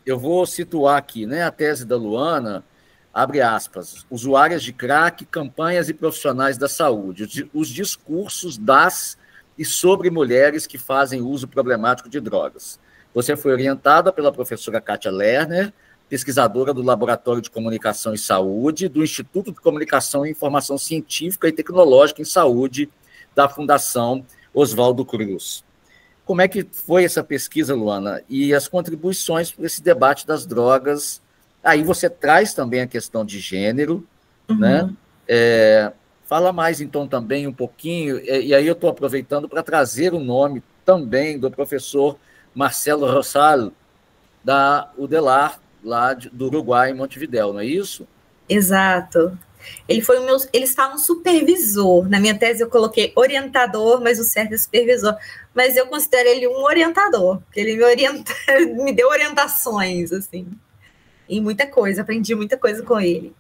Eu vou situar aqui, né, a tese da Luana, abre aspas, usuárias de crack, campanhas e profissionais da saúde, os discursos das e sobre mulheres que fazem uso problemático de drogas. Você foi orientada pela professora Kátia Lerner, pesquisadora do Laboratório de Comunicação e Saúde, do Instituto de Comunicação e Informação Científica e Tecnológica em Saúde, da Fundação Oswaldo Cruz. Como é que foi essa pesquisa, Luana? E as contribuições para esse debate das drogas? Aí você traz também a questão de gênero, né? Fala mais, então, também um pouquinho, e aí eu estou aproveitando para trazer o nome também do professor Marcelo Rosal, da UDELAR, lá do Uruguai, em Montevidéu, não é isso? Exato. Ele está no supervisor. Na minha tese eu coloquei orientador, mas o certo é supervisor. Mas eu considero ele um orientador, porque ele me deu orientações, assim, em muita coisa, aprendi muita coisa com ele.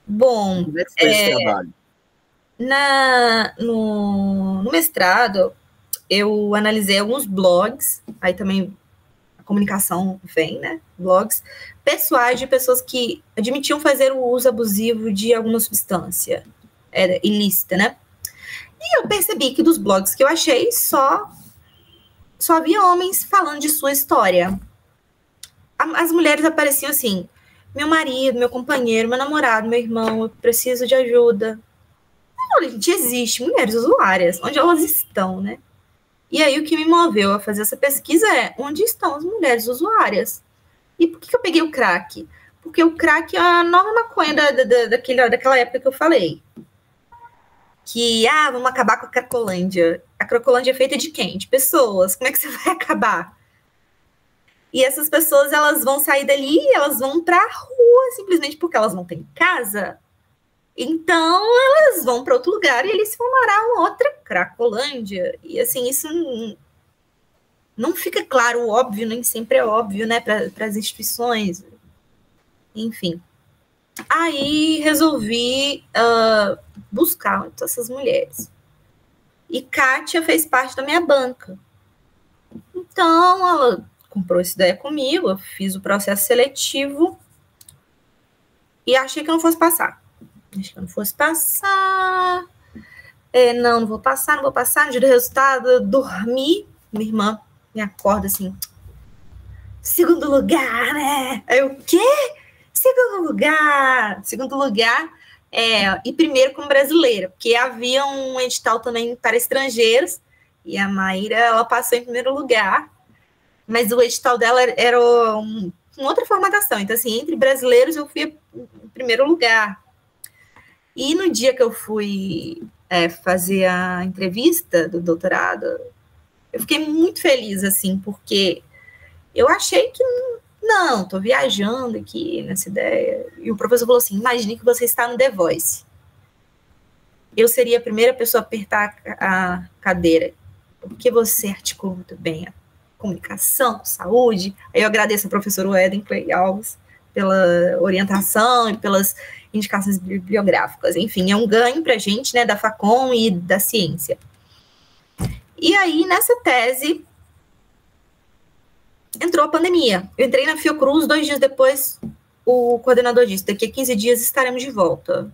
Bom, como é que foi esse trabalho? No mestrado, eu analisei alguns blogs, aí também comunicação vem, né? Blogs pessoais de pessoas que admitiam fazer o uso abusivo de alguma substância ilícita, né? E eu percebi que dos blogs que eu achei, só havia homens falando de sua história. As mulheres apareciam assim: meu marido, meu companheiro, meu namorado, meu irmão, eu preciso de ajuda. Não, gente, existe mulheres usuárias, onde elas estão, né? E aí o que me moveu a fazer essa pesquisa é: onde estão as mulheres usuárias? E por que eu peguei o crack? Porque o crack é a nova maconha daquela época que eu falei. Que, vamos acabar com a Cracolândia. A Cracolândia é feita de quem? De pessoas. Como é que você vai acabar? E essas pessoas, elas vão sair dali, elas vão pra rua, simplesmente porque elas não têm casa. Então, elas vão para outro lugar e eles vão morar em outra Cracolândia. E, assim, isso não fica claro, óbvio, nem sempre é óbvio, né, para as instituições. Enfim. Aí, resolvi buscar essas mulheres. E Kátia fez parte da minha banca. Então, ela comprou essa ideia comigo, eu fiz o processo seletivo e achei que eu não fosse passar. Não vou passar. No dia do resultado, eu dormi. Minha irmã me acorda assim: segundo lugar, né? Aí eu, o quê? Segundo lugar, e primeiro como brasileira, porque havia um edital também para estrangeiros, e a Maíra, ela passou em primeiro lugar, mas o edital dela era uma outra formatação, então assim, entre brasileiros eu fui em primeiro lugar. E no dia que eu fui fazer a entrevista do doutorado, eu fiquei muito feliz, assim, porque eu achei que não, tô viajando aqui nessa ideia. E o professor falou assim: imagine que você está no The Voice. Eu seria a primeira pessoa a apertar a cadeira, porque você articula muito bem a comunicação, saúde. Aí eu agradeço ao professor Weden Clay Alves pela orientação e pelas indicações bibliográficas. Enfim, é um ganho para a gente, né, da Facom e da ciência. E aí, nessa tese, entrou a pandemia. Eu entrei na Fiocruz, 2 dias depois, o coordenador disse: daqui a 15 dias estaremos de volta.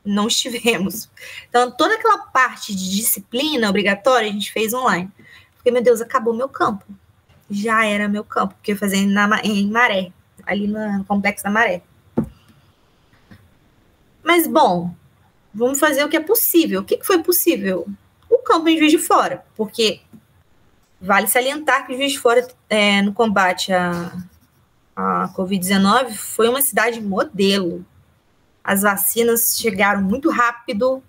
Não estivemos. Então, toda aquela parte de disciplina obrigatória, a gente fez online. Porque, meu Deus, acabou meu campo. Já era meu campo, porque eu fazia em Maré, ali no Complexo da Maré. Mas, bom, vamos fazer o que é possível. O que foi possível? O campo em Juiz de Fora, porque vale salientar que Juiz de Fora, no combate à Covid-19, foi uma cidade modelo. As vacinas chegaram muito rápido.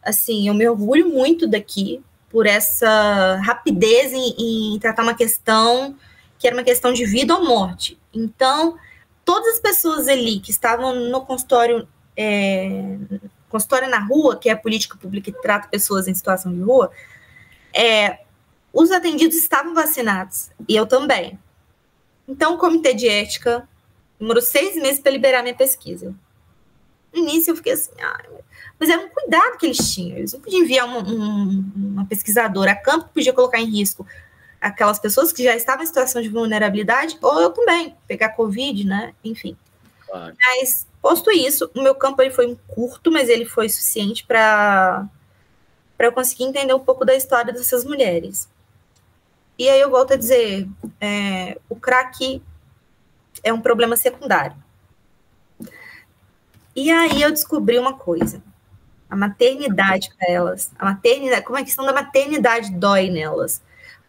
Assim, eu me orgulho muito daqui por essa rapidez em tratar uma questão que era uma questão de vida ou morte. Então, todas as pessoas ali que estavam no consultório na rua, que é a política pública que trata pessoas em situação de rua, os atendidos estavam vacinados, e eu também. Então, o comitê de ética demorou 6 meses para liberar minha pesquisa. No início, eu fiquei assim, mas era um cuidado que eles tinham. Eles não podiam enviar uma pesquisadora a campo, podia colocar em risco aquelas pessoas que já estavam em situação de vulnerabilidade, ou eu também, pegar Covid, né? Enfim. Claro. Mas, posto isso, o meu campo ele foi curto, mas ele foi suficiente para eu conseguir entender um pouco da história dessas mulheres. E aí eu volto a dizer, o crack é um problema secundário. E aí eu descobri uma coisa: a maternidade para elas, como a questão da maternidade dói nelas.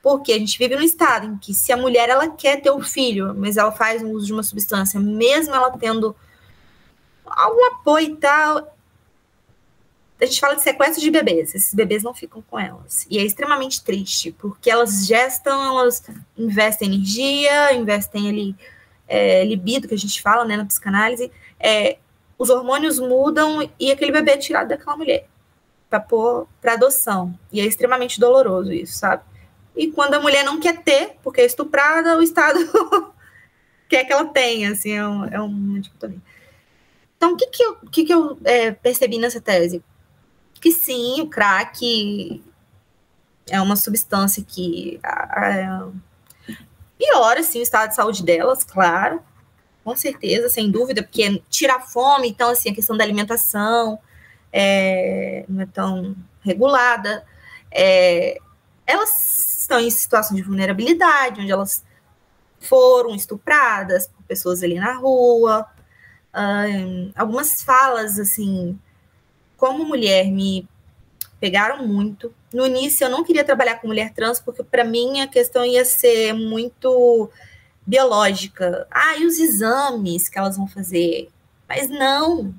Porque a gente vive num estado em que, se a mulher ela quer ter um filho, mas ela faz um uso de uma substância, mesmo ela tendo algum apoio e tal, a gente fala de sequestro de bebês. Esses bebês não ficam com elas. E é extremamente triste, porque elas gestam, elas investem energia, investem ali libido, que a gente fala, né, na psicanálise, os hormônios mudam e aquele bebê é tirado daquela mulher para adoção. E é extremamente doloroso isso, sabe? E quando a mulher não quer ter, porque é estuprada, o Estado quer que ela tenha, assim, é uma dicotomia. Então, o que eu percebi nessa tese? Que sim, o crack é uma substância que piora, assim, o estado de saúde delas, claro, com certeza, sem dúvida, porque tira a fome, então, assim, a questão da alimentação não é tão regulada, elas estão em situação de vulnerabilidade, onde elas foram estupradas por pessoas ali na rua, algumas falas, assim, como mulher, me pegaram muito. No início, eu não queria trabalhar com mulher trans, porque para mim a questão ia ser muito biológica. E os exames que elas vão fazer? Mas não.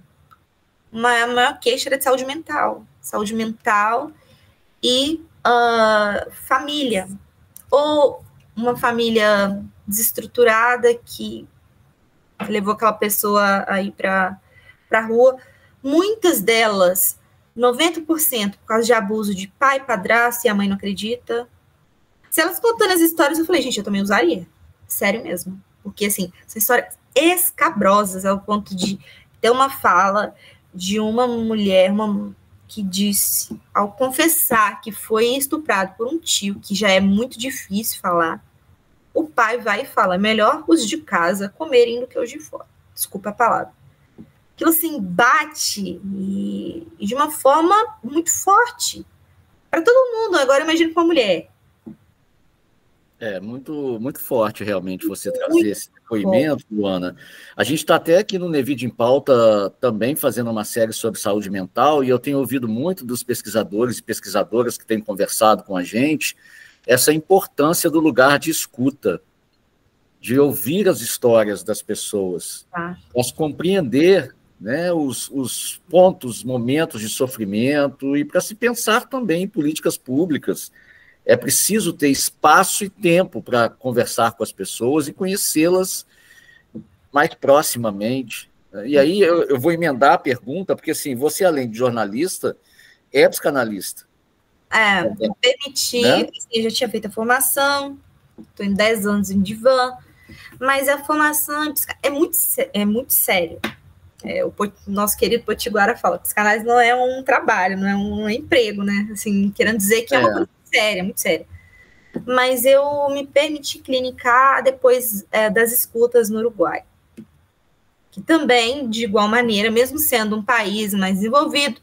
A maior queixa era de saúde mental. Saúde mental e família. Ou uma família desestruturada que levou aquela pessoa aí para a rua. Muitas delas, 90%, por causa de abuso de pai, padrasto, e a mãe não acredita. Se elas contando as histórias, eu falei, gente, eu também usaria. Sério mesmo. Porque, assim, são histórias escabrosas ao ponto de ter uma fala de uma mulher que disse, ao confessar que foi estuprado por um tio, que já é muito difícil falar, o pai vai e fala, melhor os de casa comerem do que os de fora. Desculpa a palavra. Aquilo, assim, bate e de uma forma muito forte para todo mundo. Agora, imagina com uma mulher. Muito, muito forte, realmente, você trazer esse depoimento, Luana. A gente está até aqui no Nevide em Pauta também fazendo uma série sobre saúde mental, e eu tenho ouvido muito dos pesquisadores e pesquisadoras que têm conversado com a gente essa importância do lugar de escuta, de ouvir as histórias das pessoas, para compreender, né, os pontos, momentos de sofrimento, e para se pensar também em políticas públicas. É preciso ter espaço e tempo para conversar com as pessoas e conhecê-las mais proximamente. E aí eu vou emendar a pergunta, porque, assim, você, além de jornalista, é psicanalista. Me permiti, né? Eu já tinha feito a formação, estou em 10 anos em divã, mas a formação é muito sério. O nosso querido Potiguara fala que psicanálise não é um trabalho, não é um emprego, né? Assim, querendo dizer que é uma coisa séria, muito séria. Mas eu me permiti clinicar depois das escutas no Uruguai. Que também, de igual maneira, mesmo sendo um país mais desenvolvido,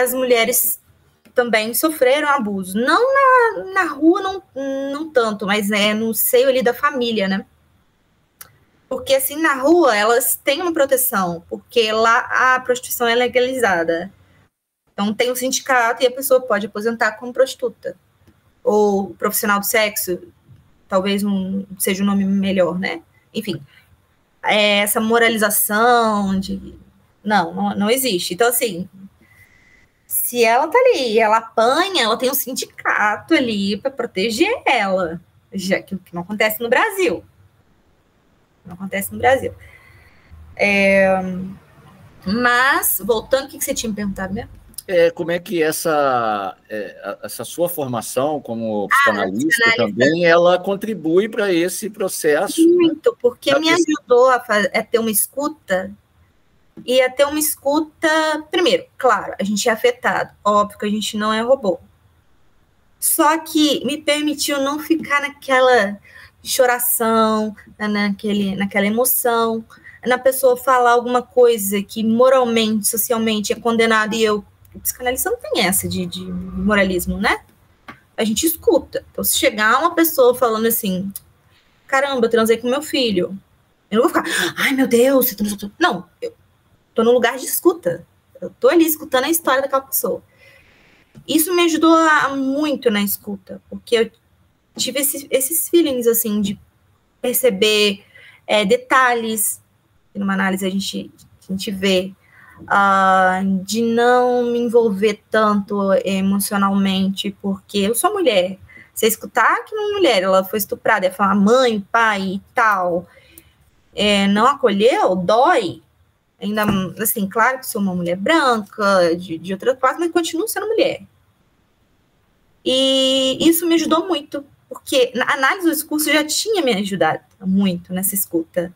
as mulheres também sofreram abuso. Não na rua, não tanto, mas no seio ali da família, né? Porque, assim, na rua, elas têm uma proteção, porque lá a prostituição é legalizada. Então, tem um sindicato e a pessoa pode aposentar como prostituta. Ou profissional do sexo, talvez seja um nome melhor, né? Enfim, essa moralização de... Não existe. Então, assim, se ela tá ali, ela apanha, ela tem um sindicato ali para proteger ela, já que não acontece no Brasil. Não acontece no Brasil. Mas, voltando, o que você tinha me perguntado mesmo? Como é que essa sua formação como psicanalista também, ela contribui para esse processo? Muito, né? Porque me ajudou a ter uma escuta, e a ter uma escuta, primeiro, claro, a gente é afetado, óbvio que a gente não é robô, só que me permitiu não ficar naquela choração, naquela emoção, na pessoa falar alguma coisa que moralmente, socialmente é condenada, e o psicanalista não tem essa de moralismo, né? A gente escuta. Então, se chegar uma pessoa falando assim, caramba, eu transei com meu filho, eu não vou ficar, ai meu Deus, você transou. Não, eu tô no lugar de escuta. Eu tô ali escutando a história daquela pessoa. Isso me ajudou muito na escuta, porque eu tive esses feelings, assim, de perceber detalhes, que numa análise a gente vê, de não me envolver tanto emocionalmente, porque eu sou mulher. Você escutar que uma mulher, ela foi estuprada, ia falar mãe, pai e tal, não acolheu, dói. Ainda, assim, claro que sou uma mulher branca, de outra classe, mas continuo sendo mulher. E isso me ajudou muito, porque a análise do discurso já tinha me ajudado muito nessa escuta.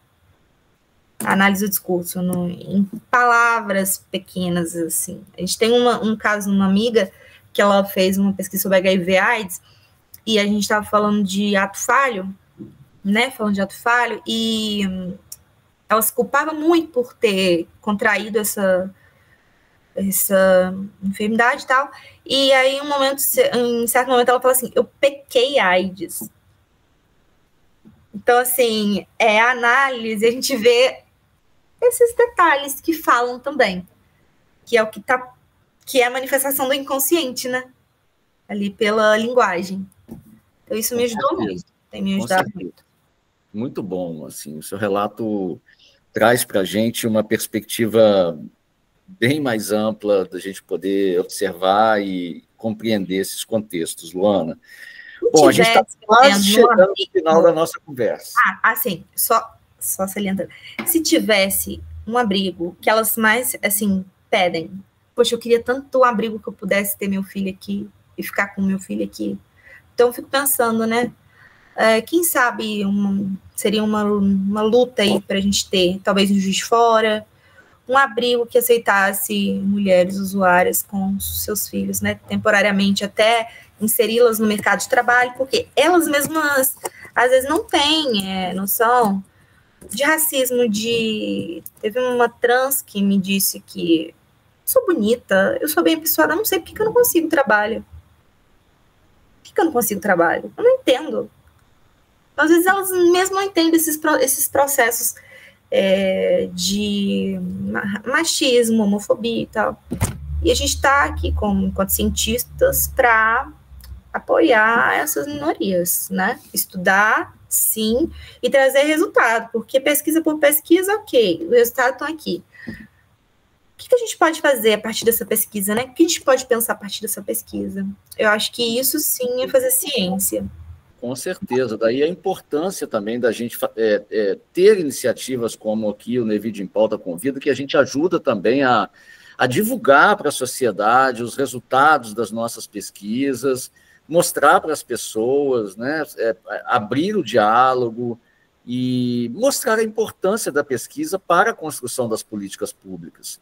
A análise do discurso, em palavras pequenas, assim. A gente tem um caso, uma amiga, que ela fez uma pesquisa sobre HIV/AIDS, e a gente estava falando de ato falho, né? Falando de ato falho, e ela se culpava muito por ter contraído essa enfermidade e tal. E aí, em certo momento, ela falou assim: eu pequei AIDS. Então, assim, a análise, a gente vê esses detalhes que falam também, que é o que é a manifestação do inconsciente, né? Ali pela linguagem. Então, isso me ajudou muito. Tem me ajudado muito. Muito bom, assim, o seu relato traz para a gente uma perspectiva bem mais ampla da gente poder observar e compreender esses contextos, Luana. Bom, a gente está quase chegando no final da nossa conversa. Assim, só salientando. Se tivesse um abrigo que elas mais, assim, pedem, poxa, eu queria tanto um abrigo que eu pudesse ter meu filho aqui e ficar com meu filho aqui. Então, eu fico pensando, né? Quem sabe seria uma luta aí para a gente ter, talvez no Juiz de Fora, um abrigo que aceitasse mulheres usuárias com seus filhos, né, temporariamente, até inseri-las no mercado de trabalho, porque elas mesmas, às vezes, não têm noção de racismo, Teve uma trans que me disse que sou bonita, eu sou bem apessoada, não sei por que eu não consigo trabalho. Por que eu não consigo trabalho? Eu não entendo. Às vezes elas mesmo não entendem esses processos de machismo, homofobia e tal. E a gente está aqui, enquanto cientistas, para apoiar essas minorias, né? Estudar, sim, e trazer resultado, porque pesquisa por pesquisa, ok, os resultados estão aqui. O que a gente pode fazer a partir dessa pesquisa, né? O que a gente pode pensar a partir dessa pesquisa? Eu acho que isso, sim, é fazer ciência. Com certeza, daí a importância também da gente ter iniciativas como aqui o Nevide em Pauta Convida, que a gente ajuda também a divulgar para a sociedade os resultados das nossas pesquisas, mostrar para as pessoas, né, abrir o diálogo e mostrar a importância da pesquisa para a construção das políticas públicas.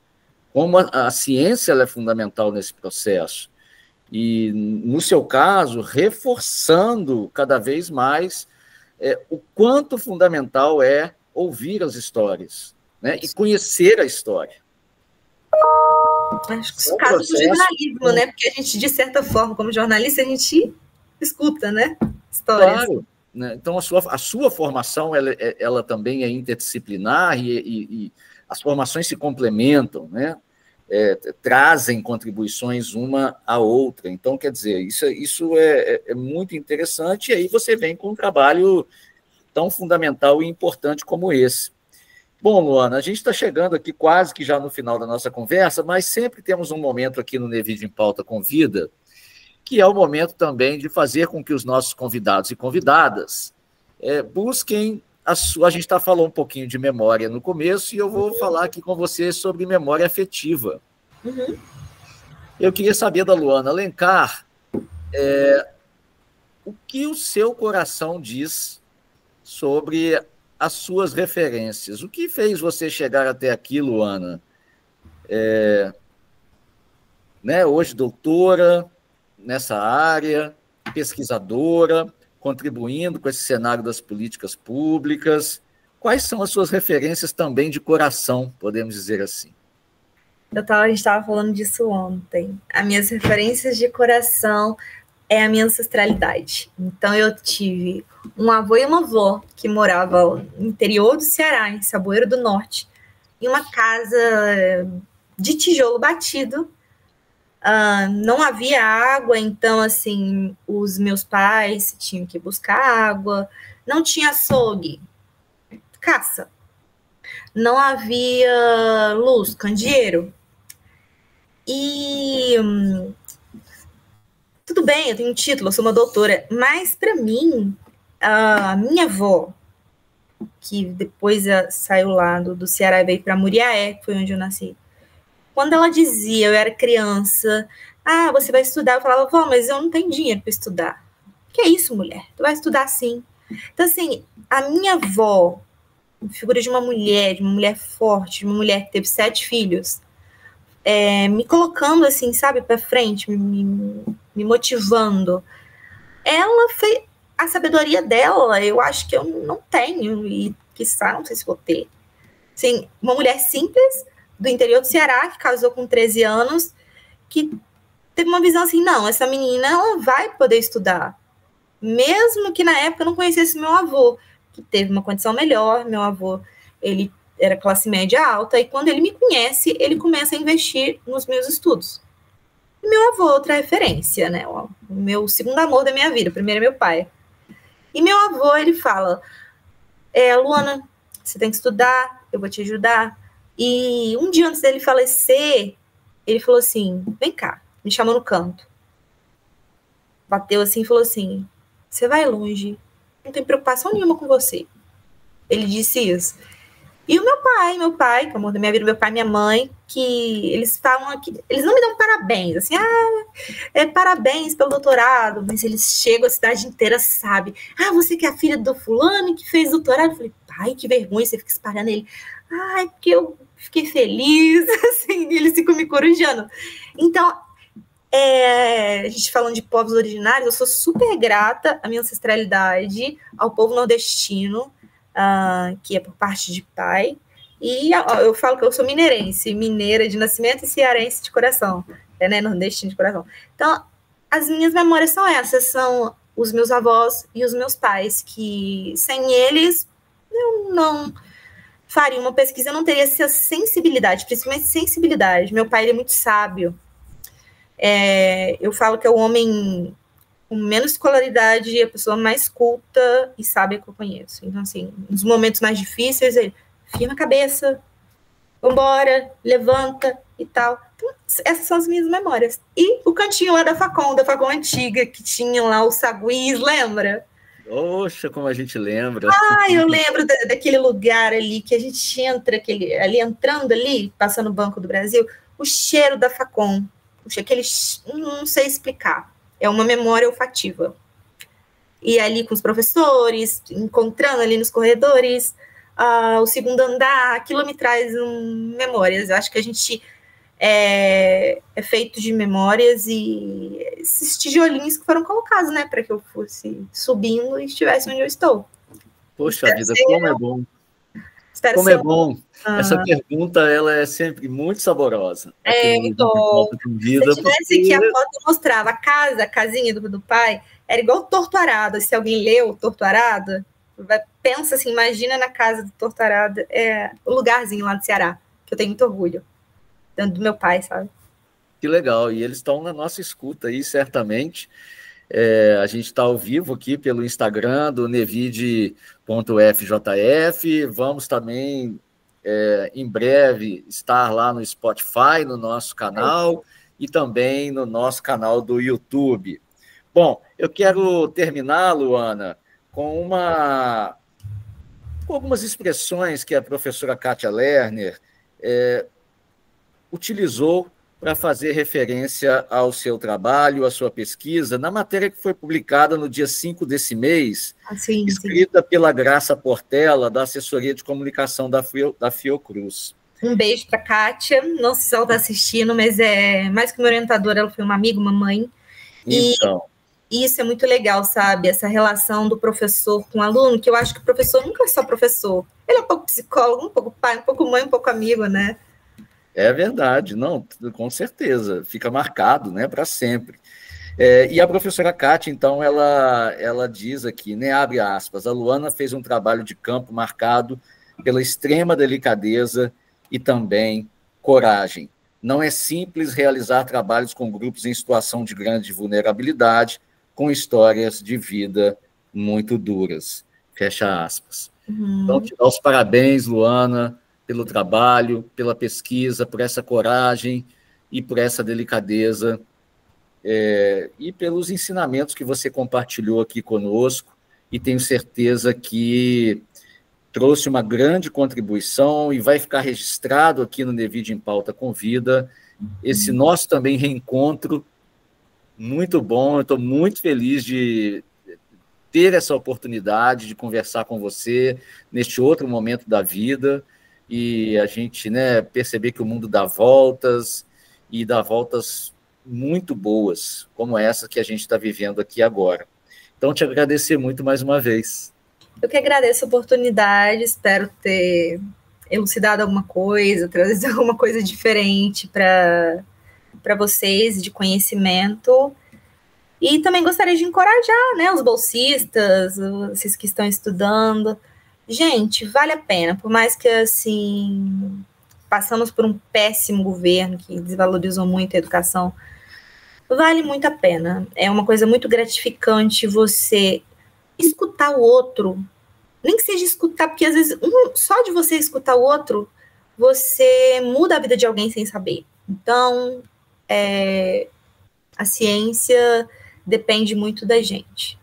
Como a ciência ela é fundamental nesse processo. E, no seu caso, reforçando cada vez mais o quanto fundamental é ouvir as histórias, né, e conhecer a história. Acho que é o caso do jornalismo, né? Porque a gente, de certa forma, como jornalista, a gente escuta, né? Histórias. Claro. Né? Então, a sua formação ela também é interdisciplinar e as formações se complementam, né? Trazem contribuições uma à outra. Então, quer dizer, isso é muito interessante, e aí você vem com um trabalho tão fundamental e importante como esse. Bom, Luana, a gente está chegando aqui quase que já no final da nossa conversa, mas sempre temos um momento aqui no Nevide em Pauta Convida, que é o momento também de fazer com que os nossos convidados e convidadas busquem a gente falou um pouquinho de memória no começo, e eu vou falar aqui com você sobre memória afetiva. Uhum. Eu queria saber da Luana Alencar o que o seu coração diz sobre as suas referências. O que fez você chegar até aqui, Luana? Né, hoje doutora nessa área, pesquisadora, contribuindo com esse cenário das políticas públicas. Quais são as suas referências também de coração, podemos dizer assim? A gente estava falando disso ontem. As minhas referências de coração é a minha ancestralidade. Então, eu tive um avô e uma avó que moravam no interior do Ceará, em Saboeiro do Norte, em uma casa de tijolo batido. Não havia água, então, assim, os meus pais tinham que buscar água. Não tinha açougue, caça. Não havia luz, candeeiro. E tudo bem, eu tenho um título, eu sou uma doutora, mas para mim, a minha avó, que depois saiu lá do Ceará e veio para Muriaé, que foi onde eu nasci, quando ela dizia, eu era criança, você vai estudar, eu falava, vó, mas eu não tenho dinheiro para estudar. Que é isso, mulher? Tu vai estudar sim. Então, assim, a minha avó, figura de uma mulher forte, de uma mulher que teve 7 filhos, me colocando, assim, sabe, para frente, me motivando ela fez a sabedoria dela, eu acho que eu não tenho, e quiçá, não sei se vou ter. Assim, uma mulher simples, do interior do Ceará, que casou com 13 anos, que teve uma visão assim, não, essa menina, ela vai poder estudar. Mesmo que na época eu não conhecesse meu avô, que teve uma condição melhor, meu avô, ele era classe média alta, e quando ele me conhece, ele começa a investir nos meus estudos. E meu avô, outra referência, né? O meu segundo amor da minha vida, o primeiro é meu pai. E meu avô, ele fala, Luana, você tem que estudar, eu vou te ajudar. E um dia antes dele falecer, ele falou assim, vem cá, me chamou no canto. Bateu assim e falou assim, você vai longe, não tem preocupação nenhuma com você. Ele disse isso. E o meu pai, que é o amor da minha vida, meu pai e minha mãe, que eles falam aqui, eles não me dão parabéns, assim, parabéns pelo doutorado, mas eles chegam, a cidade inteira sabe, você que é a filha do fulano que fez doutorado. Eu falei, pai, que vergonha, você fica espalhando ele. Porque eu fiquei feliz, assim, e eles ficam me corujando. Então, a gente falando de povos originários, eu sou super grata à minha ancestralidade, ao povo nordestino, que é por parte de pai, e eu falo que eu sou mineirense, mineira de nascimento e cearense de coração, né, nordestino de coração. Então, as minhas memórias são essas, são os meus avós e os meus pais, que sem eles eu não faria uma pesquisa, eu não teria essa sensibilidade, principalmente sensibilidade. Meu pai, ele é muito sábio. Eu falo que é o homem com menos escolaridade e a pessoa mais culta e sábia que eu conheço. Então, assim, nos momentos mais difíceis, ele firma a cabeça, vambora, levanta e tal. Então, essas são as minhas memórias. E o cantinho lá da Facom antiga, que tinha lá os saguis, lembra? Oxa, como a gente lembra. Eu lembro daquele lugar ali, que a gente entra, entrando ali, passando o Banco do Brasil, o cheiro da Facom. Aquele, não sei explicar. É uma memória olfativa. E ali com os professores, encontrando ali nos corredores, o segundo andar, aquilo me traz memórias. Eu acho que a gente é feito de memórias e esses tijolinhos que foram colocados, né, para que eu fosse subindo e estivesse onde eu estou. Poxa vida, como é bom. Como é bom. Essa pergunta, ela é sempre muito saborosa. Então, se eu tivesse aqui a foto, eu mostrava a casinha do pai, era igual o Torto Arado. Se alguém leu o Torto Arado, pensa assim, imagina na casa do Torto Arado, o lugarzinho lá do Ceará, que eu tenho muito orgulho, dentro do meu pai, sabe? Que legal, e eles estão na nossa escuta aí, certamente. A gente está ao vivo aqui pelo Instagram do nevide.fjf. Vamos também, em breve, estar lá no Spotify, no nosso canal, e também no nosso canal do YouTube. Bom, eu quero terminar, Luana, com algumas expressões que a professora Kátia Lerner utilizou para fazer referência ao seu trabalho, à sua pesquisa, na matéria que foi publicada no dia 5 desse mês, escrita pela Graça Portela, da Assessoria de Comunicação da Fiocruz. Um beijo para a Kátia, não sei se ela está assistindo, mas mais que uma orientadora, ela foi uma amiga, uma mãe. Então. E isso é muito legal, sabe? Essa relação do professor com o aluno, que eu acho que o professor nunca é só professor. Ele é um pouco psicólogo, um pouco pai, um pouco mãe, um pouco amigo, né? É verdade, não, com certeza, fica marcado, né, para sempre. E a professora Kátia, então, ela diz aqui, né, abre aspas, a Luana fez um trabalho de campo marcado pela extrema delicadeza e também coragem. Não é simples realizar trabalhos com grupos em situação de grande vulnerabilidade, com histórias de vida muito duras. Fecha aspas. Então, te dou os parabéns, Luana, pelo trabalho, pela pesquisa, por essa coragem e por essa delicadeza, e pelos ensinamentos que você compartilhou aqui conosco, e tenho certeza que trouxe uma grande contribuição e vai ficar registrado aqui no Nevide em Pauta Convida, esse nosso também reencontro, muito bom, eu estou muito feliz de ter essa oportunidade de conversar com você neste outro momento da vida, e a gente, né, perceber que o mundo dá voltas, e dá voltas muito boas, como essa que a gente está vivendo aqui agora. Então, te agradecer muito mais uma vez. Eu que agradeço a oportunidade, espero ter elucidado alguma coisa, trazido alguma coisa diferente para vocês, de conhecimento. E também gostaria de encorajar, né, os bolsistas, vocês que estão estudando. Gente, vale a pena, por mais que, assim, passamos por um péssimo governo que desvalorizou muito a educação, vale muito a pena. É uma coisa muito gratificante você escutar o outro, nem que seja escutar, porque às vezes só de você escutar o outro, você muda a vida de alguém sem saber. Então, a ciência depende muito da gente.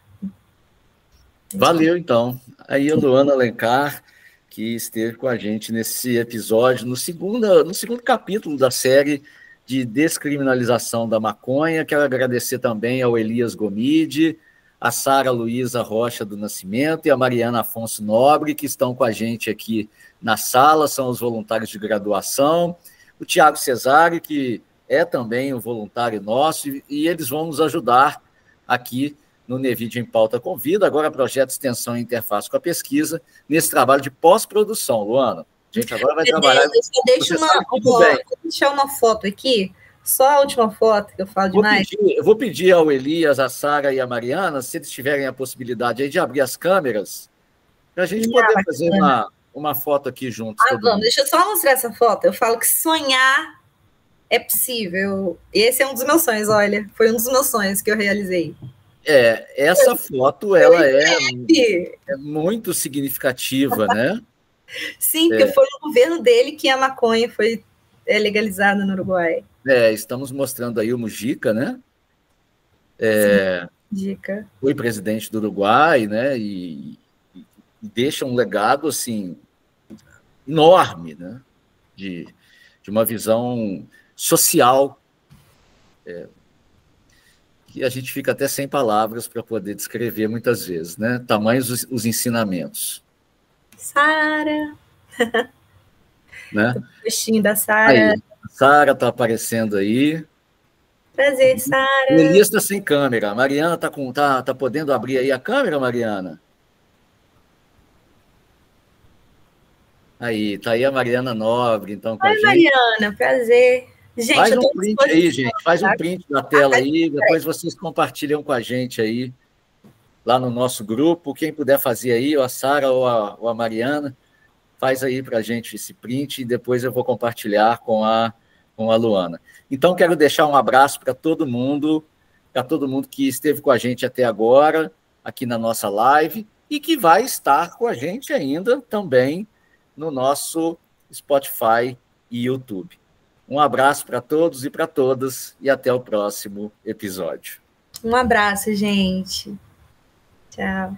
Valeu, então. Aí a Luana Alencar, que esteve com a gente nesse episódio, no segundo capítulo da série de descriminalização da maconha. Quero agradecer também ao Elias Gomide, a Sara Luísa Rocha do Nascimento e a Mariana Afonso Nobre, que estão com a gente aqui na sala, são os voluntários de graduação, o Tiago Cesari, que é também um voluntário nosso, e eles vão nos ajudar aqui no NEVID em Pauta Convida, agora projeto de extensão e interface com a pesquisa, nesse trabalho de pós-produção. Luana, a gente agora vai trabalhar... Deixa uma foto aqui, só a última foto, que eu falo demais. Eu vou pedir ao Elias, a Sara e a Mariana, se eles tiverem a possibilidade aí de abrir as câmeras, para a gente poder fazer uma foto aqui juntos. Vamos, deixa eu só mostrar essa foto. Eu falo que sonhar é possível. Esse é um dos meus sonhos, olha. Foi um dos meus sonhos que eu realizei. Essa foto, ela é muito significativa, né? Sim, porque foi no governo dele que a maconha foi legalizada no Uruguai. Estamos mostrando aí o Mujica, né? Mujica. Foi presidente do Uruguai, né? E deixa um legado, assim, enorme, né? De uma visão social que a gente fica até sem palavras para poder descrever muitas vezes, né? Tamanhos os ensinamentos. Sara. Né? O peixinho da Sara. Sara está aparecendo aí. Prazer, Sara. O Elias está sem câmera. A Mariana tá podendo abrir aí a câmera, Mariana? Aí, tá aí a Mariana Nobre, então, com a gente. Mariana, prazer. Gente, faz um print aí, gente. Faz um print da tela aí, depois vocês compartilham com a gente aí, lá no nosso grupo. Quem puder fazer aí, ou a Sara ou a Mariana, faz aí para a gente esse print e depois eu vou compartilhar com a Luana. Então, quero deixar um abraço para todo mundo que esteve com a gente até agora, aqui na nossa live, e que vai estar com a gente ainda também no nosso Spotify e YouTube. Um abraço para todos e para todas, e até o próximo episódio. Um abraço, gente. Tchau.